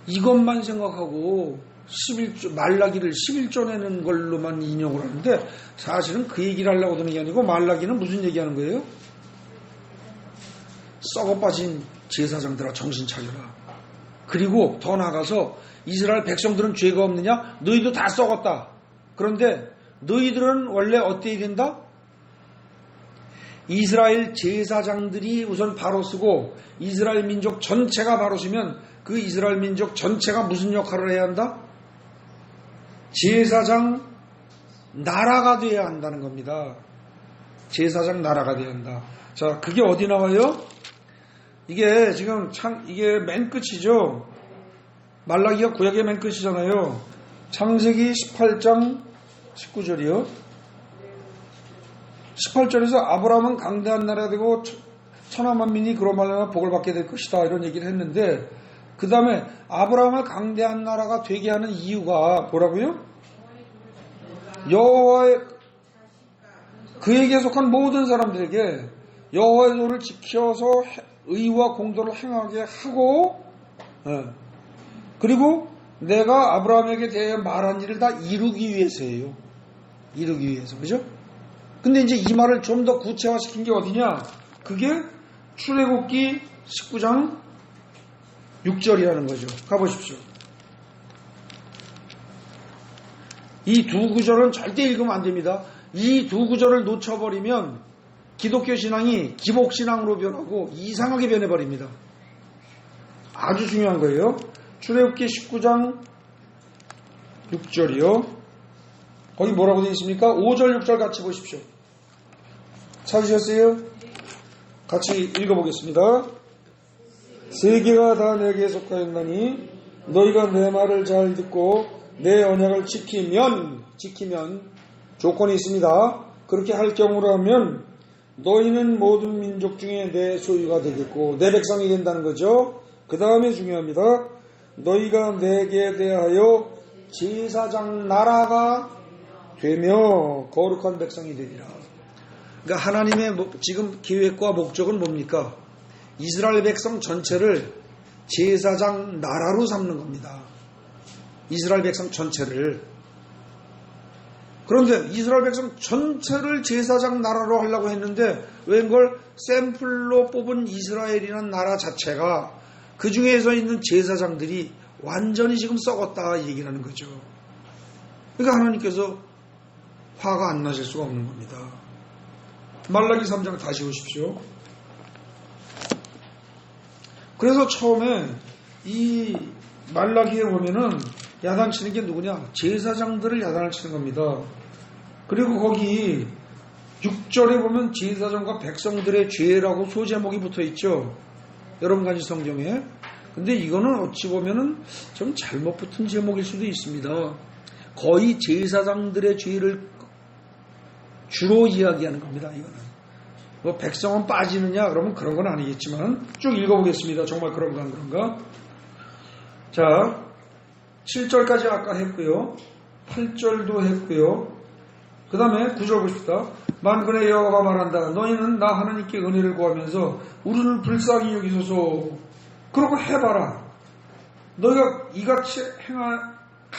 이것만 생각하고 11조, 말라기를 11조 내는 걸로만 인용을 하는데 사실은 그 얘기를 하려고 드는 게 아니고 말라기는 무슨 얘기하는 거예요? 썩어 빠진 제사장들아 정신 차려라. 그리고 더 나아가서 이스라엘 백성들은 죄가 없느냐? 너희도 다 썩었다. 그런데 너희들은 원래 어때야 된다? 이스라엘 제사장들이 우선 바로 쓰고 이스라엘 민족 전체가 바로 쓰면 그 이스라엘 민족 전체가 무슨 역할을 해야 한다? 제사장 나라가 돼야 한다는 겁니다. 제사장 나라가 돼야 한다. 자, 그게 어디 나와요? 이게 지금 이게 맨 끝이죠. 말라기가 구약의 맨 끝이잖아요. 창세기 18장 19절이요. 18절에서 아브라함은 강대한 나라가 되고 천하만민이 그로 말미암아 복을 받게 될 것이다 이런 얘기를 했는데 그 다음에 아브라함을 강대한 나라가 되게 하는 이유가 뭐라고요? 여호와의 그에게 속한 모든 사람들에게 여호와의 도를 지켜서 의와 공도를 행하게 하고 그리고 내가 아브라함에게 대해 말한 일을 다 이루기 위해서예요. 이루기 위해서. 그죠? 근데 이제 이 말을 좀 더 구체화시킨 게 어디냐? 그게 출애굽기 19장 6절이라는 거죠. 가보십시오. 이 두 구절은 절대 읽으면 안 됩니다. 이 두 구절을 놓쳐버리면 기독교 신앙이 기복신앙으로 변하고 이상하게 변해버립니다. 아주 중요한 거예요. 출애굽기 19장 6절이요. 거기 뭐라고 되어 있습니까? 5절 6절 같이 보십시오. 찾으셨어요? 같이 읽어보겠습니다. 세계가 다 내게 속하였나니 너희가 내 말을 잘 듣고 내 언약을 지키면 조건이 있습니다. 그렇게 할 경우라면 너희는 모든 민족 중에 내 소유가 되겠고 내 백성이 된다는 거죠. 그 다음에 중요합니다. 너희가 내게 대하여 제사장 나라가 되며 거룩한 백성이 되리라. 그러니까 하나님의 지금 계획과 목적은 뭡니까? 이스라엘 백성 전체를 제사장 나라로 삼는 겁니다. 이스라엘 백성 전체를. 그런데 이스라엘 백성 전체를 제사장 나라로 하려고 했는데 웬걸 샘플로 뽑은 이스라엘이라는 나라 자체가 그 중에서 있는 제사장들이 완전히 지금 썩었다 얘기하는 거죠. 그러니까 하나님께서 화가 안 나실 수가 없는 겁니다. 말라기 3장 다시 보십시오. 그래서 처음에 이 말라기에 보면은 야단치는 게 누구냐? 제사장들을 야단을 치는 겁니다. 그리고 거기 6절에 보면 제사장과 백성들의 죄라고 소제목이 붙어 있죠. 여러분 간지 성경에. 근데 이거는 어찌 보면은 좀 잘못 붙은 제목일 수도 있습니다. 거의 제사장들의 죄를 주로 이야기하는 겁니다. 이거는. 뭐 백성은 빠지느냐? 그러면 그런 건 아니겠지만 쭉 읽어보겠습니다. 정말 그런가 안 그런가? 자, 7절까지 아까 했고요. 8절도 했고요. 그 다음에 9절 보십시다. 만군의 여호와가 말한다. 너희는 나 하나님께 은혜를 구하면서 우리를 불쌍히 여기소서. 그러고 해봐라. 너희가 이같이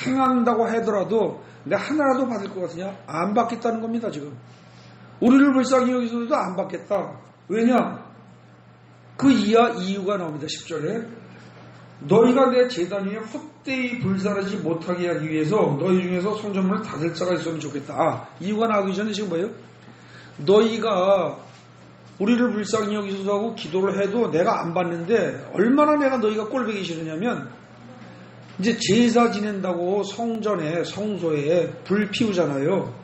행한다고 하더라도 내가 하나라도 받을 것 같으냐? 안 받겠다는 겁니다. 지금. 우리를 불쌍히 여기소서도 안 받겠다. 왜냐? 그 이유가 나옵니다. 10절에. 너희가 내 제단 위에 헛되이 불사르지 못하게 하기 위해서 너희 중에서 성전문을 닫을 자가 있으면 좋겠다. 이유가 나오기 전에 지금 뭐예요? 너희가 우리를 불쌍히 여기소서 하고 기도를 해도 내가 안 받는데 얼마나 내가 너희가 꼴보기 싫으냐면 이제 제사 지낸다고 성전에 성소에 불 피우잖아요.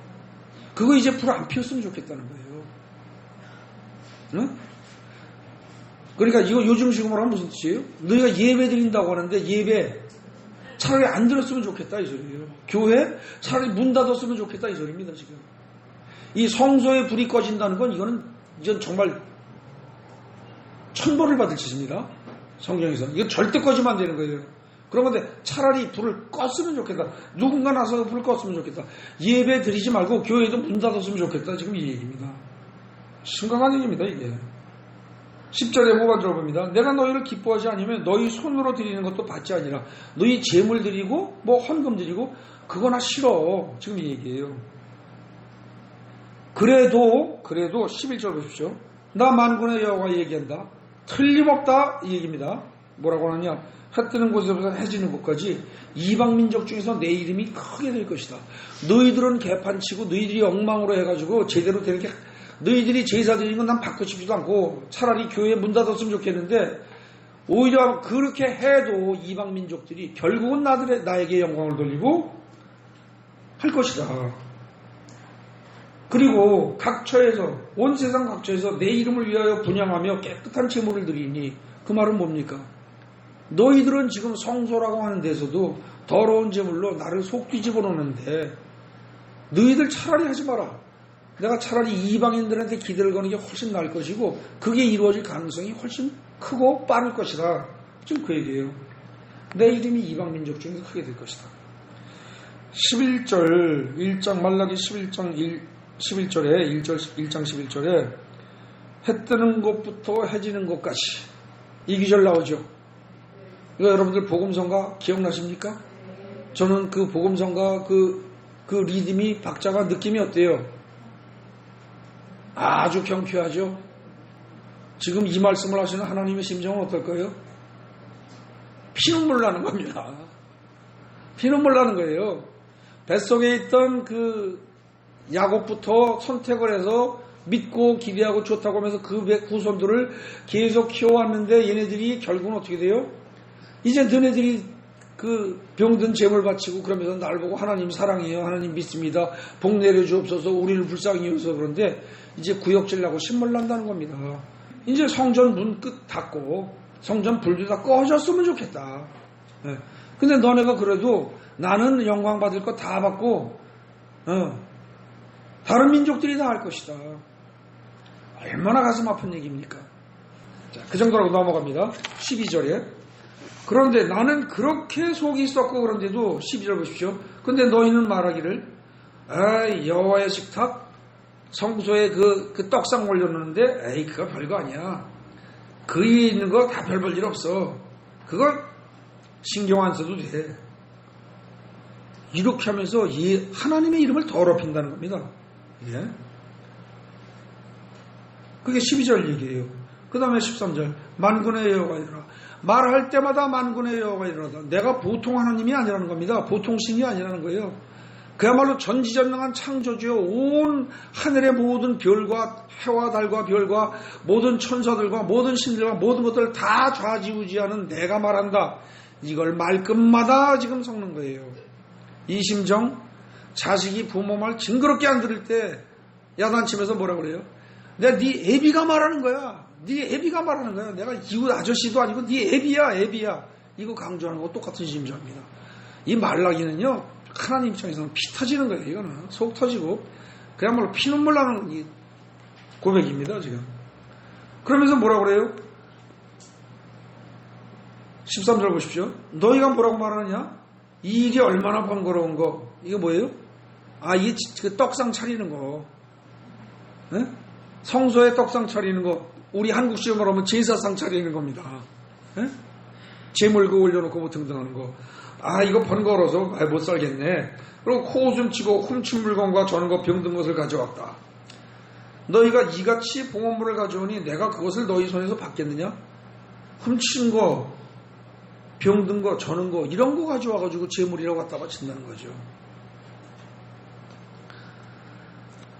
그거 이제 불 안 피웠으면 좋겠다는 거예요. 응? 그러니까 이거 요즘식으로 하면 무슨 뜻이에요? 너희가 예배 드린다고 하는데 예배 차라리 안 들었으면 좋겠다 이 소리예요. 교회 차라리 문 닫았으면 좋겠다 이 소리입니다. 지금 이 성소에 불이 꺼진다는 건 이건 정말 천벌을 받을 짓입니다. 성경에서 이건 절대 꺼지면 안 되는 거예요. 그런 건데 차라리 불을 껐으면 좋겠다. 누군가 나서 불을 껐으면 좋겠다. 예배 드리지 말고 교회도 문 닫았으면 좋겠다. 지금 이 얘기입니다. 심각한 얘기입니다. 이게 10절에 뭐가 들어봅니다. 내가 너희를 기뻐하지 않으면 너희 손으로 드리는 것도 받지 아니라 너희 재물 드리고 뭐 헌금 드리고 그거나 싫어. 지금 이 얘기예요. 그래도 11절 보십시오. 나 만군의 여호와 얘기한다. 틀림없다 이 얘기입니다. 뭐라고 하느냐. 해 뜨는 곳에서 해 지는 곳까지 이방 민족 중에서 내 이름이 크게 될 것이다. 너희들은 개판치고 너희들이 엉망으로 해가지고 제대로 되는 게 너희들이 제사 드리는 건 난 받고 싶지도 않고 차라리 교회 문 닫았으면 좋겠는데 오히려 그렇게 해도 이방 민족들이 결국은 나에게 영광을 돌리고 할 것이다. 그리고 각처에서 온 세상 각처에서 내 이름을 위하여 분향하며 깨끗한 제물을 드리니 그 말은 뭡니까? 너희들은 지금 성소라고 하는 데서도 더러운 제물로 나를 속 뒤집어 놓는데 너희들 차라리 하지 마라. 내가 차라리 이방인들한테 기대를 거는 게 훨씬 나을 것이고 그게 이루어질 가능성이 훨씬 크고 빠를 것이다. 지금 그 얘기예요. 내 이름이 이방 민족 중에서 크게 될 것이다. 11절 1장 말라기 11절에 1장 11절에 해 뜨는 것부터 해 지는 것까지 이 구절 나오죠. 이거 여러분들 복음성가 기억나십니까? 저는 그 복음성가 그 리듬이 박자가 느낌이 어때요? 아주 경쾌하죠. 지금 이 말씀을 하시는 하나님의 심정은 어떨까요? 피눈물 나는 겁니다. 피눈물 나는 거예요. 뱃속에 있던 그 야곱부터 선택을 해서 믿고 기대하고 좋다고 하면서 그 후손들을 계속 키워왔는데 얘네들이 결국은 어떻게 돼요? 이제 너네들이 그 병든 재물 바치고 그러면서 날 보고 하나님 사랑해요. 하나님 믿습니다. 복 내려주옵소서. 우리를 불쌍히 여겨서 그런데 이제 구역질 나고 신물 난다는 겁니다. 이제 성전 문 끝 닫고 성전 불도 다 꺼졌으면 좋겠다. 네. 근데 너네가 그래도 나는 영광 받을 거 다 받고 다른 민족들이 다 할 것이다. 얼마나 가슴 아픈 얘기입니까? 자, 그 정도라고 넘어갑니다. 12절에 그런데 나는 그렇게 속이 썩고 그런데도 12절 보십시오. 근데 너희는 말하기를 여호와의 식탁 성소에 그 떡상 올려놓는데 에이 그거 별거 아니야. 그 위에 있는 거 다 별 볼 일 없어. 그걸 신경 안 써도 돼. 이렇게 하면서 이 하나님의 이름을 더럽힌다는 겁니다. 예? 그게 12절 얘기예요. 그 다음에 13절 만군의 여호와가 이르라. 말할 때마다 만군의 여호와가 이르라. 내가 보통 하나님이 아니라는 겁니다. 보통 신이 아니라는 거예요. 그야말로 전지전능한 창조주요 온 하늘의 모든 별과 해와 달과 별과 모든 천사들과 모든 신들과 모든 것들을 다 좌지우지하는 내가 말한다. 이걸 말끝마다 지금 섞는 거예요. 이 심정 자식이 부모 말 징그럽게 안 들을 때 야단치면서 뭐라 그래요? 내가 네 애비가 말하는 거야. 네 애비가 말하는 거야. 내가 이웃 아저씨도 아니고 네 애비야 애비야. 이거 강조하는 거 똑같은 심정입니다. 이 말라기는요 하나님 입장에서는 피 터지는 거예요. 이거는 속 터지고 그야말로 피눈물 나는 이 고백입니다. 지금 그러면서 뭐라 그래요? 13절 보십시오. 너희가 뭐라고 말하느냐? 이 일이 얼마나 번거로운 거. 이거 뭐예요? 이게 그 떡상 차리는 거. 네? 성소에 떡상 차리는 거. 우리 한국식으로 하면 제사상 차리는 겁니다. 네? 재물 그 올려놓고 뭐 등등 하는 거. 이거 번거로워서 못 살겠네. 그리고 코웃음 치고 훔친 물건과 저런 거 병든 것을 가져왔다. 너희가 이같이 봉헌물을 가져오니 내가 그것을 너희 손에서 받겠느냐? 훔친 거, 병든 거, 저는 거 이런 거 가져와가지고 재물이라고 갖다 바친다는 거죠.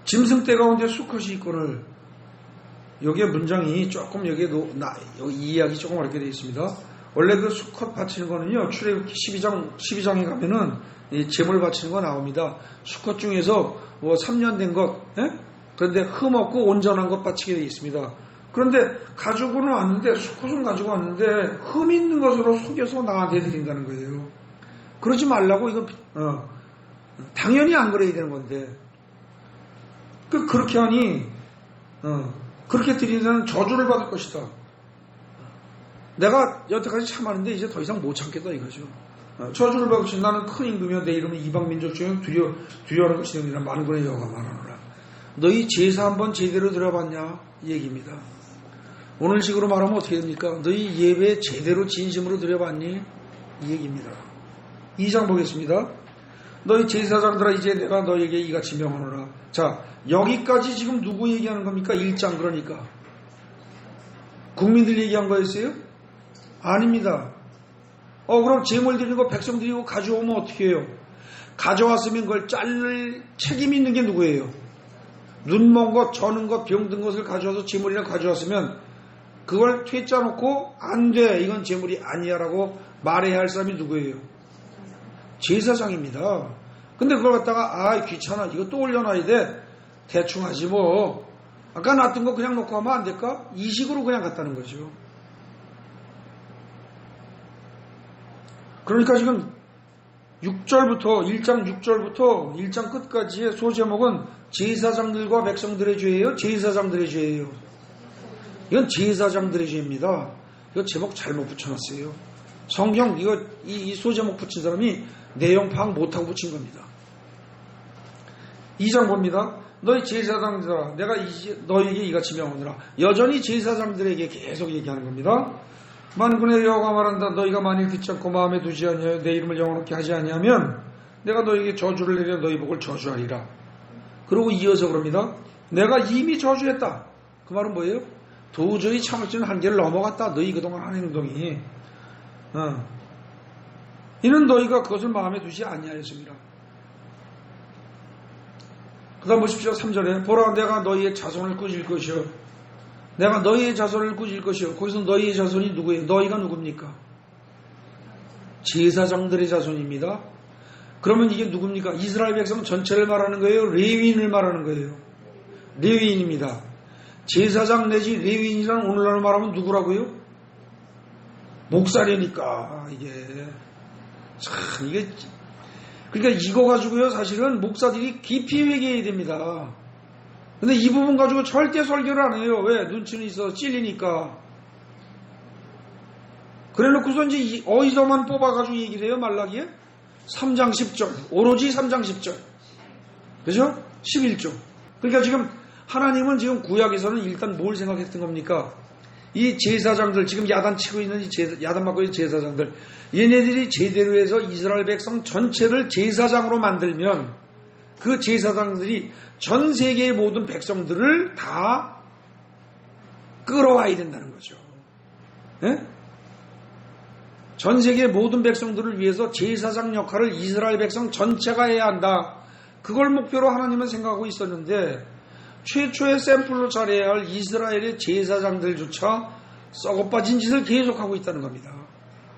짐승떼 가운데 수컷이 있거늘. 여기에 문장이 조금 여기 이야기 조금 어렵게 되어 있습니다. 원래 그 수컷 바치는 거는요, 출애굽기 12장에 가면은 제물 바치는 거 나옵니다. 수컷 중에서 뭐 3년 된 것, 그런데 흠 없고 온전한 것 바치게 되어 있습니다. 그런데 가지고는 왔는데, 수컷은 가지고 왔는데, 흠 있는 것으로 속여서 나한테 드린다는 거예요. 그러지 말라고, 이거, 당연히 안 그래야 되는 건데. 그렇게 하니, 그렇게 드리는 저주를 받을 것이다. 내가 여태까지 참았는데 이제 더 이상 못 참겠다 이거죠. 저주를 받을 것이 나는 큰 임금이여 내 이름은 이방 민족 중에 두려워하는 것이 아니라 만군의 여호와가 말하노라. 너희 제사 한번 제대로 드려봤냐? 이 얘기입니다. 오늘 식으로 말하면 어떻게 됩니까? 너희 예배 제대로 진심으로 드려봤니? 이 얘기입니다. 2장 보겠습니다. 너희 제사장들아 이제 내가 너희에게 이같이 명하노라. 자, 여기까지 지금 누구 얘기하는 겁니까? 1장 그러니까. 국민들 얘기한 거였어요? 아닙니다. 그럼 제물 드리는 거 백성 드리고 가져오면 어떻게 해요? 가져왔으면 그걸 자를 책임이 있는 게 누구예요? 눈먼 것, 저는 것, 병든 것을 가져와서 제물이라고 가져왔으면 그걸 퇴짜 놓고 안 돼. 이건 제물이 아니야 라고 말해야 할 사람이 누구예요? 제사장입니다. 근데 그걸 갖다가 귀찮아. 이거 또 올려놔야 돼. 대충 하지 뭐. 아까 놨던 거 그냥 놓고 하면 안 될까? 이 식으로 그냥 갔다는 거죠. 그러니까 지금 6절부터 1장 6절부터 1장 끝까지의 소제목은 제사장들과 백성들의 죄예요? 제사장들의 죄예요? 이건 제사장들의 죄입니다. 이거 제목 잘못 붙여놨어요. 성경 이 소제목 붙인 사람이 내용 파악 못하고 붙인 겁니다. 2장 봅니다. 너희 제사장들아 내가 너희에게 이같이 명하노라. 여전히 제사장들에게 계속 얘기하는 겁니다. 만군의 여호와가 말한다. 너희가 만일 듣지 않고 마음에 두지 아니하여 내 이름을 영원롭게 하지 아니하면 내가 너희에게 저주를 내려 너희 복을 저주하리라. 그리고 이어서 그럽니다. 내가 이미 저주했다. 그 말은 뭐예요? 도저히 참을 수 있는 한계를 넘어갔다. 너희 그동안 하는 행동이. 이는 너희가 그것을 마음에 두지 아니하였습니다. 그 다음 보십시오. 3절에 보라 내가 너희의 자손을 꾸질 것이요 내가 너희의 자손을 꾸질 것이요. 거기서 너희의 자손이 누구예요? 너희가 누굽니까? 제사장들의 자손입니다. 그러면 이게 누굽니까? 이스라엘 백성 전체를 말하는 거예요? 레위인을 말하는 거예요? 레위인입니다. 제사장 내지 레위인이란 오늘날로 말하면 누구라고요? 목사래니까 이게 참 이게 그러니까 이거 가지고요 사실은 목사들이 깊이 회개해야 됩니다. 근데 이 부분 가지고 절대 설교를 안 해요. 왜? 눈치는 있어서 찔리니까. 그래 놓고서 이제 어디서만 뽑아가지고 얘기를 해요. 말라기에 3장 10절 오로지 3장 10절 그죠? 11조. 그러니까 지금 하나님은 지금 구약에서는 일단 뭘 생각했던 겁니까? 이 제사장들 지금 야단 치고 있는 야단 맞고 있는 제사장들 얘네들이 제대로 해서 이스라엘 백성 전체를 제사장으로 만들면 그 제사장들이 전 세계의 모든 백성들을 다 끌어와야 된다는 거죠. 네? 전 세계의 모든 백성들을 위해서 제사장 역할을 이스라엘 백성 전체가 해야 한다. 그걸 목표로 하나님은 생각하고 있었는데 최초의 샘플로 잘해야 할 이스라엘의 제사장들조차 썩어빠진 짓을 계속하고 있다는 겁니다.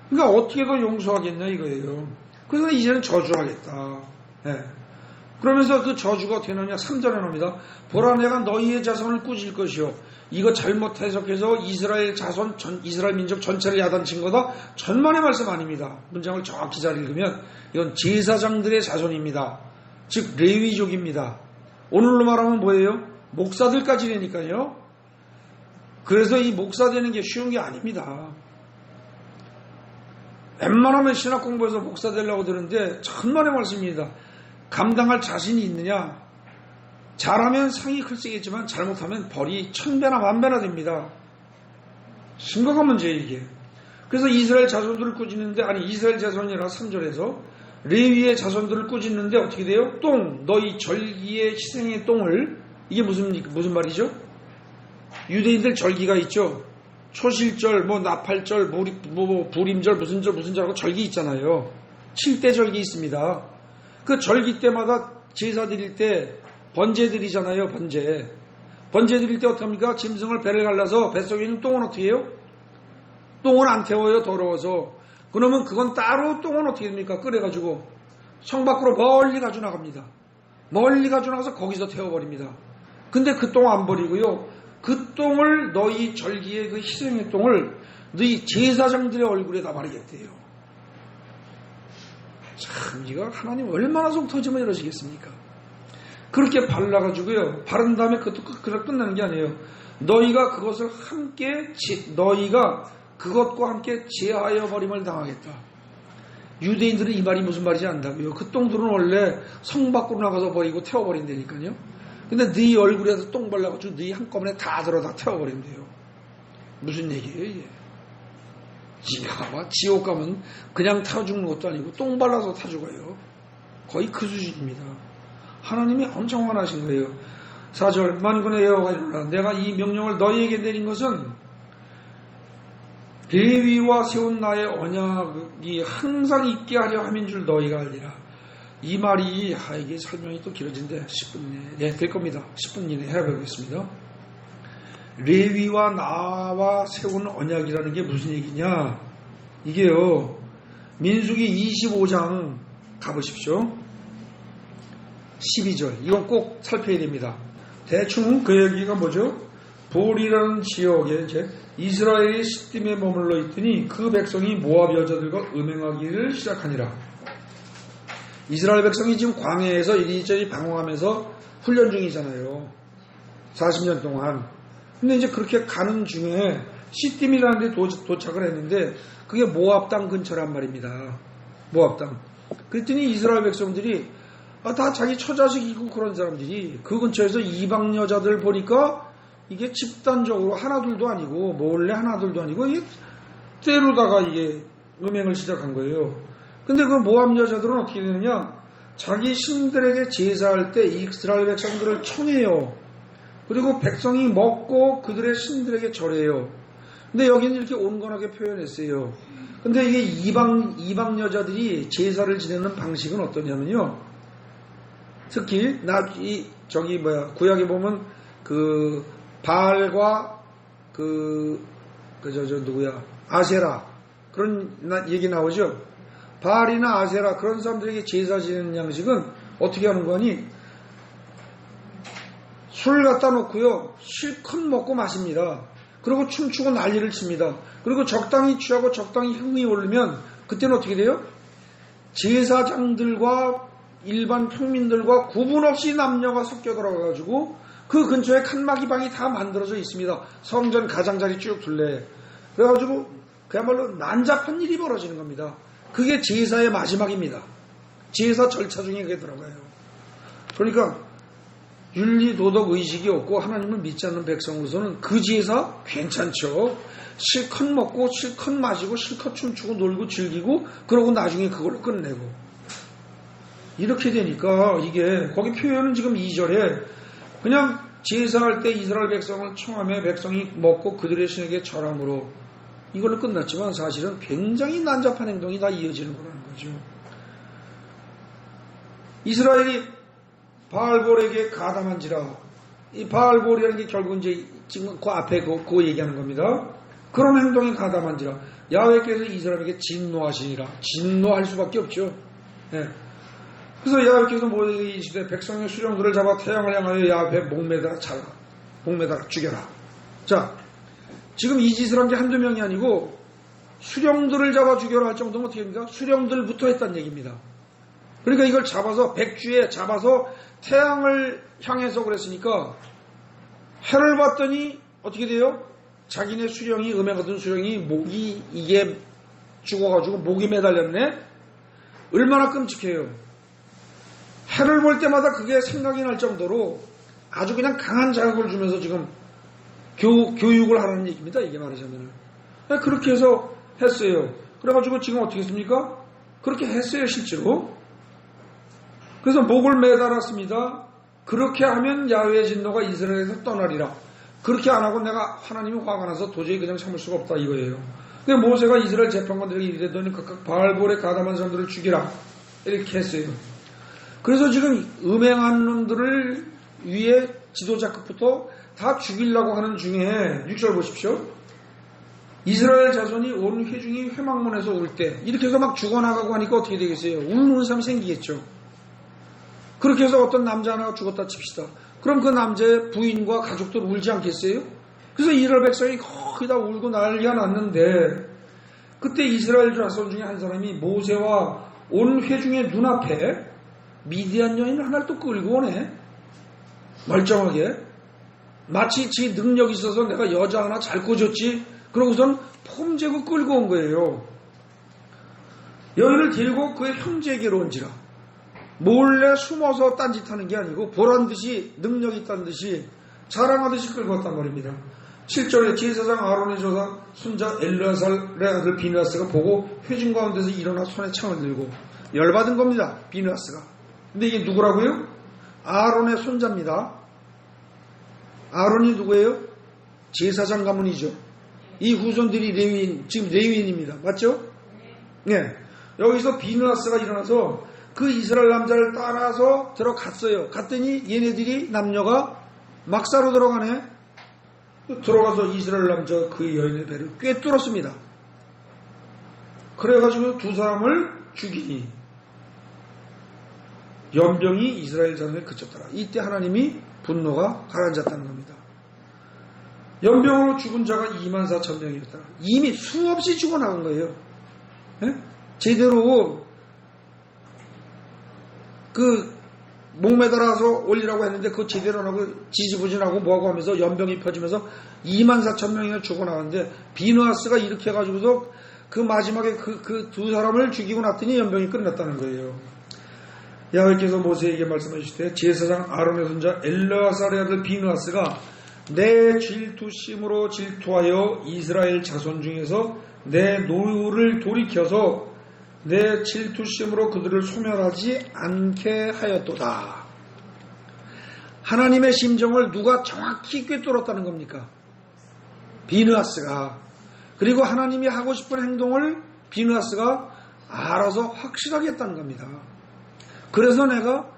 그러니까 어떻게 더 용서하겠냐 이거예요. 그래서 이제는 저주하겠다. 네. 그러면서 그 저주가 어떻게 나오냐 3절에 나옵니다. 보라 내가 너희의 자손을 꾸질 것이요. 이거 잘못 해석해서 이스라엘 자손 이스라엘 민족 전체를 야단친 거다. 천만의 말씀 아닙니다. 문장을 정확히 잘 읽으면 이건 제사장들의 자손입니다. 즉 레위족입니다. 오늘로 말하면 뭐예요? 목사들까지라니까요. 그래서 이 목사 되는 게 쉬운 게 아닙니다. 웬만하면 신학 공부해서 목사 되려고 드는데 천만의 말씀입니다. 감당할 자신이 있느냐? 잘하면 상이 클수있겠지만 잘못하면 벌이 1000배나 10,000배나 됩니다. 심각한 문제예요 이게. 그래서 이스라엘 자손들을 꾸짖는데 아니 이스라엘 자손이라 3절에서 레위의 자손들을 꾸짖는데 어떻게 돼요? 똥 너희 절기의 희생의 똥을 이게 무슨 말이죠? 유대인들 절기가 있죠. 초실절, 나팔절, 부림절, 무슨 절 하고 절기 있잖아요. 7대 절기 있습니다. 그 절기 때마다 제사 드릴 때 번제 드리잖아요. 번제 드릴 때 어떻게 합니까? 짐승을 배를 갈라서 뱃속에 있는 똥은 어떻게 해요? 똥은 안 태워요. 더러워서. 그러면 그건 따로 똥은 어떻게 됩니까? 끓여가지고 성 밖으로 멀리 가져 나갑니다. 멀리 가져 나가서 거기서 태워버립니다. 근데 그 똥 안 버리고요. 그 똥을 너희 절기의 그 희생의 똥을 너희 제사장들의 얼굴에다 바르겠대요. 참 이거 하나님 얼마나 속 터지면 이러시겠습니까? 그렇게 발라가지고요. 바른 다음에 그것도 끝나는 게 아니에요. 너희가 그것을 너희가 그것과 함께 제하여 버림을 당하겠다. 유대인들은 이 말이 무슨 말인지 안다고요. 그 똥들은 원래 성 밖으로 나가서 버리고 태워버린다니까요. 근데 네 얼굴에서 똥 발라가지고 네 한꺼번에 다 태워버린대요. 무슨 얘기예요 이게? 지옥 가면 그냥 타 죽는 것도 아니고 똥 발라서 타 죽어요. 거의 그 수준입니다. 하나님이 엄청 화나신 거예요. 4절 만군의 여호와가 이르노라 내가 이 명령을 너희에게 내린 것은 레위와 세운 나의 언약이 항상 있게 하려 함인 줄 너희가 알리라. 이 말이 이게 설명이 또 길어진데 10분 이내 될 겁니다. 10분 이내 해보겠습니다. 레위와 나와 세운 언약이라는 게 무슨 얘기냐? 이게요. 민수기 25장 가보십시오. 12절 이건 꼭 살펴야 됩니다. 대충 그 얘기가 뭐죠? 볼이라는 지역에 이제 이스라엘이 시딤에 머물러 있더니 그 백성이 모압 여자들과 음행하기를 시작하니라. 이스라엘 백성이 지금 광야에서 이리저리 방황하면서 훈련 중이잖아요. 40년 동안. 근데 이제 그렇게 가는 중에 시딤이라는 데 도착을 했는데 그게 모압 땅 근처란 말입니다. 모압 땅. 그랬더니 이스라엘 백성들이 다 자기 처자식이고 그런 사람들이 그 근처에서 이방 여자들 보니까 이게 집단적으로 하나둘도 아니고 몰래 하나둘도 아니고 이게 때로다가 이게 음행을 시작한 거예요. 근데 그 모함 여자들은 어떻게 되느냐? 자기 신들에게 제사할 때 이스라엘 백성들을 청해요. 그리고 백성이 먹고 그들의 신들에게 절해요. 근데 여기는 이렇게 온건하게 표현했어요. 근데 이게 이방 여자들이 제사를 지내는 방식은 어떠냐면요. 특히 구약에 보면 그 바알과 누구야? 아세라. 그런 얘기 나오죠. 바알이나 아세라 그런 사람들에게 제사 지내는 양식은 어떻게 하는 거니? 술 갖다 놓고요. 실컷 먹고 마십니다. 그리고 춤추고 난리를 칩니다. 그리고 적당히 취하고 적당히 흥이 오르면 그때는 어떻게 돼요? 제사장들과 일반 평민들과 구분 없이 남녀가 섞여 들어가가지고 그 근처에 칸막이 방이 다 만들어져 있습니다. 성전 가장자리 쭉 둘레. 그래가지고 그야말로 난잡한 일이 벌어지는 겁니다. 그게 제사의 마지막입니다. 제사 절차 중에 그게 들어가요. 그러니까 윤리 도덕 의식이 없고 하나님을 믿지 않는 백성으로서는 그 제사 괜찮죠. 실컷 먹고 실컷 마시고 실컷 춤추고 놀고 즐기고 그러고 나중에 그걸로 끝내고 이렇게 되니까 이게 거기 표현은 지금 2절에 그냥 제사할 때 이스라엘 백성을 청하며 백성이 먹고 그들의 신에게 절함으로 이걸로 끝났지만 사실은 굉장히 난잡한 행동이 다 이어지는 거라는 거죠. 이스라엘이 바알볼에게 가담한지라. 이 바알볼이라는 게 결국 이제 지금 그 앞에 그거 얘기하는 겁니다. 그런 행동에 가담한지라. 야훼께서 이스라엘에게 진노하시니라. 진노할 수밖에 없죠. 네. 그래서 야훼께서 모세에게 이르시되 백성의 수령들을 잡아 태양을 향하여 야훼 목매달아 잘라. 목매달아 죽여라. 자, 지금 이 짓을 한 게 한두 명이 아니고 수령들을 잡아 죽여라 할 정도면 어떻게 됩니까? 수령들부터 했다는 얘기입니다. 그러니까 이걸 잡아서 백주에 잡아서 태양을 향해서 그랬으니까 해를 봤더니 어떻게 돼요? 자기네 수령이 음해거든 수령이 목이 이게 죽어가지고 목이 매달렸네? 얼마나 끔찍해요. 해를 볼 때마다 그게 생각이 날 정도로 아주 그냥 강한 자극을 주면서 지금 교육을 하라는 얘기입니다. 이게 말하자면. 그렇게 해서 했어요. 그래가지고 지금 어떻게 했습니까? 그렇게 했어요, 실제로. 그래서 목을 매달았습니다. 그렇게 하면 야훼의 진노가 이스라엘에서 떠나리라. 그렇게 안 하고 내가 하나님이 화가 나서 도저히 그냥 참을 수가 없다 이거예요. 근데 모세가 이스라엘 재판관들에게 이르더니 각각 바알볼에 가담한 사람들을 죽이라. 이렇게 했어요. 그래서 지금 음행한 놈들을 위에 지도자급부터 다 죽이려고 하는 중에 6절 보십시오. 이스라엘 자손이 온 회중이 회막문에서 올 때 이렇게 해서 막 죽어나가고 하니까 어떻게 되겠어요? 우는 사람이 생기겠죠. 그렇게 해서 어떤 남자 하나가 죽었다 칩시다. 그럼 그 남자의 부인과 가족들 울지 않겠어요? 그래서 이스라엘 백성이 거의 다 울고 난리가 났는데 그때 이스라엘 자손 중에 한 사람이 모세와 온 회중의 눈앞에 미디안 여인 하나를 또 끌고 오네. 멀쩡하게. 마치 지 능력이 있어서 내가 여자 하나 잘 꼬줬지. 그러고선 폼재고 끌고 온 거예요. 여인을 데리고 그의 형제에게로 온지라. 몰래 숨어서 딴짓하는 게 아니고 보란듯이 능력이 있다는 듯이 자랑하듯이 끌고 왔단 말입니다. 7절에 제사장 아론의 조상 손자 엘르아살의 아들 비느하스가 보고 회중 가운데서 일어나 손에 창을 들고 열받은 겁니다. 비느하스가. 근데 이게 누구라고요? 아론의 손자입니다. 아론이 누구예요? 제사장 가문이죠. 이 후손들이 레위인, 지금 레위인입니다. 맞죠? 네. 여기서 비느하스가 일어나서 그 이스라엘 남자를 따라서 들어갔어요. 갔더니 얘네들이 남녀가 막사로 들어가네. 들어가서 이스라엘 남자 그 여인의 배를 꿰뚫었습니다. 그래가지고 두 사람을 죽이니 연병이 이스라엘 자손에 그쳤더라. 이때 하나님이 분노가 가라앉았다는 겁니다. 연병으로 죽은 자가 24,000명이었다. 이미 수없이 죽어나간 거예요. 네? 제대로 그 목매달아서 올리라고 했는데 그거 제대로 안 하고 지지부진하고 뭐하고 하면서 연병이 펴지면서 24,000명이나 죽어나갔는데 비느하스가 이렇게 해가지고서 그 마지막에 그 두 사람을 죽이고 났더니 연병이 끝났다는 거예요. 야훼께서 모세에게 말씀하실 때 제사장 아론의 손자 엘르아살의 아들 비느하스가 내 질투심으로 질투하여 이스라엘 자손 중에서 내 노를 돌이켜서 내 질투심으로 그들을 소멸하지 않게 하였도다. 하나님의 심정을 누가 정확히 꿰뚫었다는 겁니까? 비느하스가. 그리고 하나님이 하고 싶은 행동을 비느하스가 알아서 확실하게 했다는 겁니다. 그래서 내가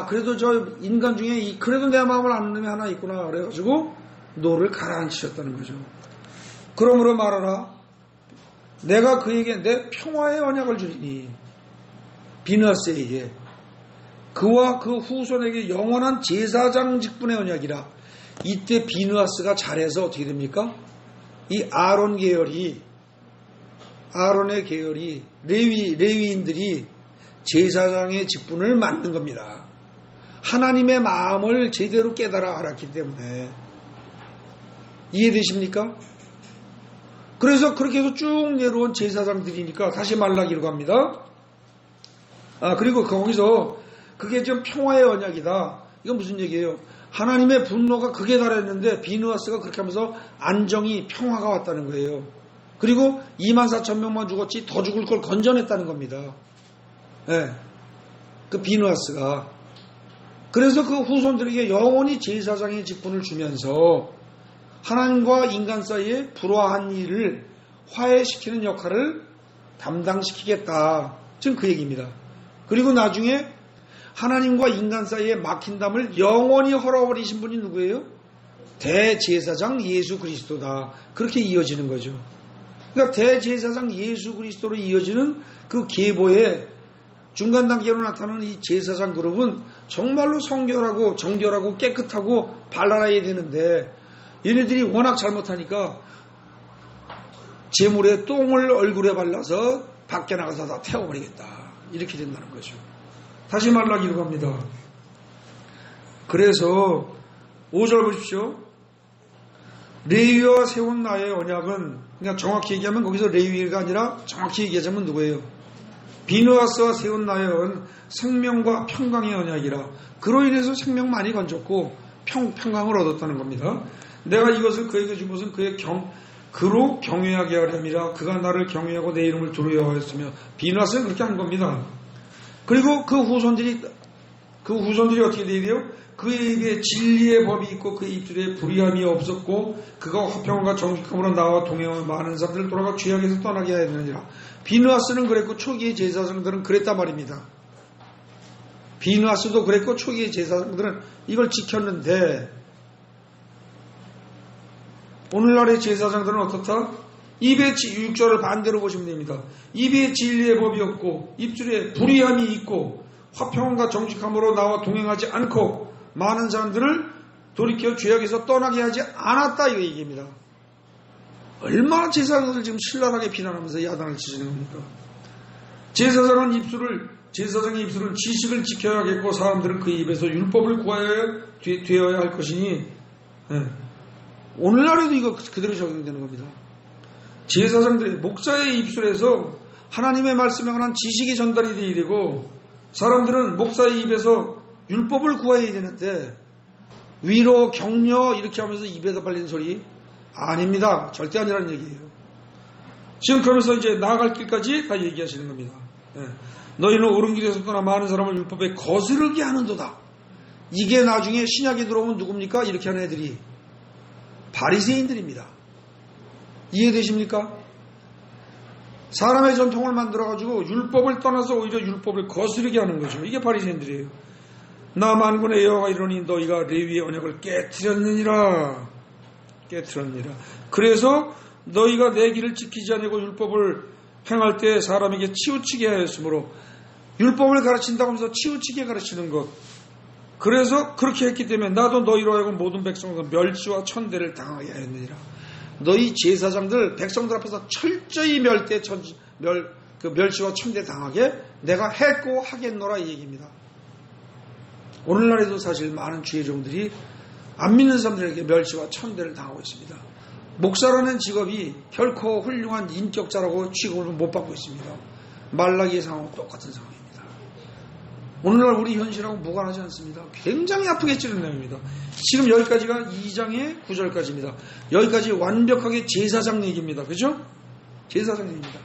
그래도 저 인간 중에 그래도 내 마음을 아는 놈이 하나 있구나 그래가지고 노를 가라앉히셨다는 거죠. 그러므로 말하라. 내가 그에게 내 평화의 언약을 주리니 비느하스에게 그와 그 후손에게 영원한 제사장 직분의 언약이라. 이때 비느하스가 잘해서 어떻게 됩니까? 이 아론의 계열이 레위인들이 제사장의 직분을 맡는 겁니다. 하나님의 마음을 제대로 깨달아 알았기 때문에. 이해되십니까? 그래서 그렇게 해서 쭉 내려온 제사장들이니까 다시 말라기로 갑니다. 그리고 거기서 그게 좀 평화의 언약이다. 이건 무슨 얘기예요? 하나님의 분노가 극에 달했는데 비느하스가 그렇게 하면서 안정이 평화가 왔다는 거예요. 그리고 24,000명만 죽었지 더 죽을 걸 건져냈다는 겁니다. 네. 그 비느하스가. 그래서 그 후손들에게 영원히 제사장의 직분을 주면서 하나님과 인간 사이에 불화한 일을 화해시키는 역할을 담당시키겠다. 지금 그 얘기입니다. 그리고 나중에 하나님과 인간 사이에 막힌 담을 영원히 헐어버리신 분이 누구예요? 대제사장 예수 그리스도다. 그렇게 이어지는 거죠. 그러니까 대제사장 예수 그리스도로 이어지는 그 계보의 중간 단계로 나타나는 이 제사장 그룹은 정말로 성결하고 정결하고 깨끗하고 발랄해야 되는데 얘네들이 워낙 잘못하니까 제물에 똥을 얼굴에 발라서 밖에 나가서 다 태워버리겠다. 이렇게 된다는 거죠. 다시 말라기로 갑니다. 그래서 5절 보십시오. 레위와 세운 나의 언약은, 그러니까 정확히 얘기하면 거기서 레위가 아니라 정확히 얘기하자면 누구예요? 비느하스와 세운 나의 언 생명과 평강의 언약이라. 그로 인해서 생명 많이 건졌고 평강을 얻었다는 겁니다. 내가 이것을 그에게 준 것은 그로 경외하게 하려니라. 그가 나를 경외하고 내 이름을 두려워하였으며. 비느하스는 그렇게 한 겁니다. 그리고 그 후손들이 어떻게 돼야 돼요? 그에게 진리의 법이 있고 그 입술에 불의함이 없었고 그가 화평과 정직함으로 나와 동행하며 많은 사람들을 돌아가 죄악에서 떠나게 하야 되느니라. 비느하스는 그랬고 초기의 제사장들은 그랬단 말입니다. 비느하스도 그랬고 초기의 제사장들은 이걸 지켰는데 오늘날의 제사장들은 어떻다? 입에 6절을 반대로 보시면 됩니다. 입에 진리의 법이 없고 입술에 불의함이 있고 화평과 정직함으로 나와 동행하지 않고 많은 사람들을 돌이켜 죄악에서 떠나게 하지 않았다 이 얘기입니다. 얼마나 제사장들 지금 신랄하게 비난하면서 야단을 치시는 겁니까? 제사장의 입술은 지식을 지켜야겠고 사람들은 그 입에서 율법을 구하여 되어야 할 것이니 오늘날에도 이거 그대로 적용되는 겁니다. 제사장들의 목사의 입술에서 하나님의 말씀에 관한 지식이 전달이 되어야 되고 사람들은 목사의 입에서 율법을 구해야 되는데 위로 격려 이렇게 하면서 입에다 발리는 소리 아닙니다. 절대 아니라는 얘기예요. 지금 그러면서 이제 나아갈 길까지 다 얘기하시는 겁니다. 너희는 옳은 길에서 떠나 많은 사람을 율법에 거스르게 하는도다. 이게 나중에 신약에 들어오면 누굽니까? 이렇게 하는 애들이 바리새인들입니다. 이해되십니까? 사람의 전통을 만들어가지고 율법을 떠나서 오히려 율법을 거스르게 하는 거죠. 이게 바리새인들이에요. 나 만군의 여호와가 이르노니 너희가 레위의 언약을 깨트렸느니라. 그래서 너희가 내 길을 지키지 아니고 율법을 행할 때 사람에게 치우치게 하였으므로 율법을 가르친다고 하면서 치우치게 가르치는 것. 그래서 그렇게 했기 때문에 나도 너희로 하여금 모든 백성들 멸시와 천대를 당하게 하였느니라. 너희 제사장들 백성들 앞에서 철저히 멸시와 천대 당하게 내가 했고 하겠노라 이 얘기입니다. 오늘날에도 사실 많은 주의 종들이 안 믿는 사람들에게 멸시와 천대를 당하고 있습니다. 목사라는 직업이 결코 훌륭한 인격자라고 취급을 못 받고 있습니다. 말라기의 상황은 똑같은 상황입니다. 오늘날 우리 현실하고 무관하지 않습니다. 굉장히 아프게 찌른 내용입니다. 지금 여기까지가 2장의 9절까지입니다. 여기까지 완벽하게 제사장 얘기입니다. 그죠? 제사장 얘기입니다.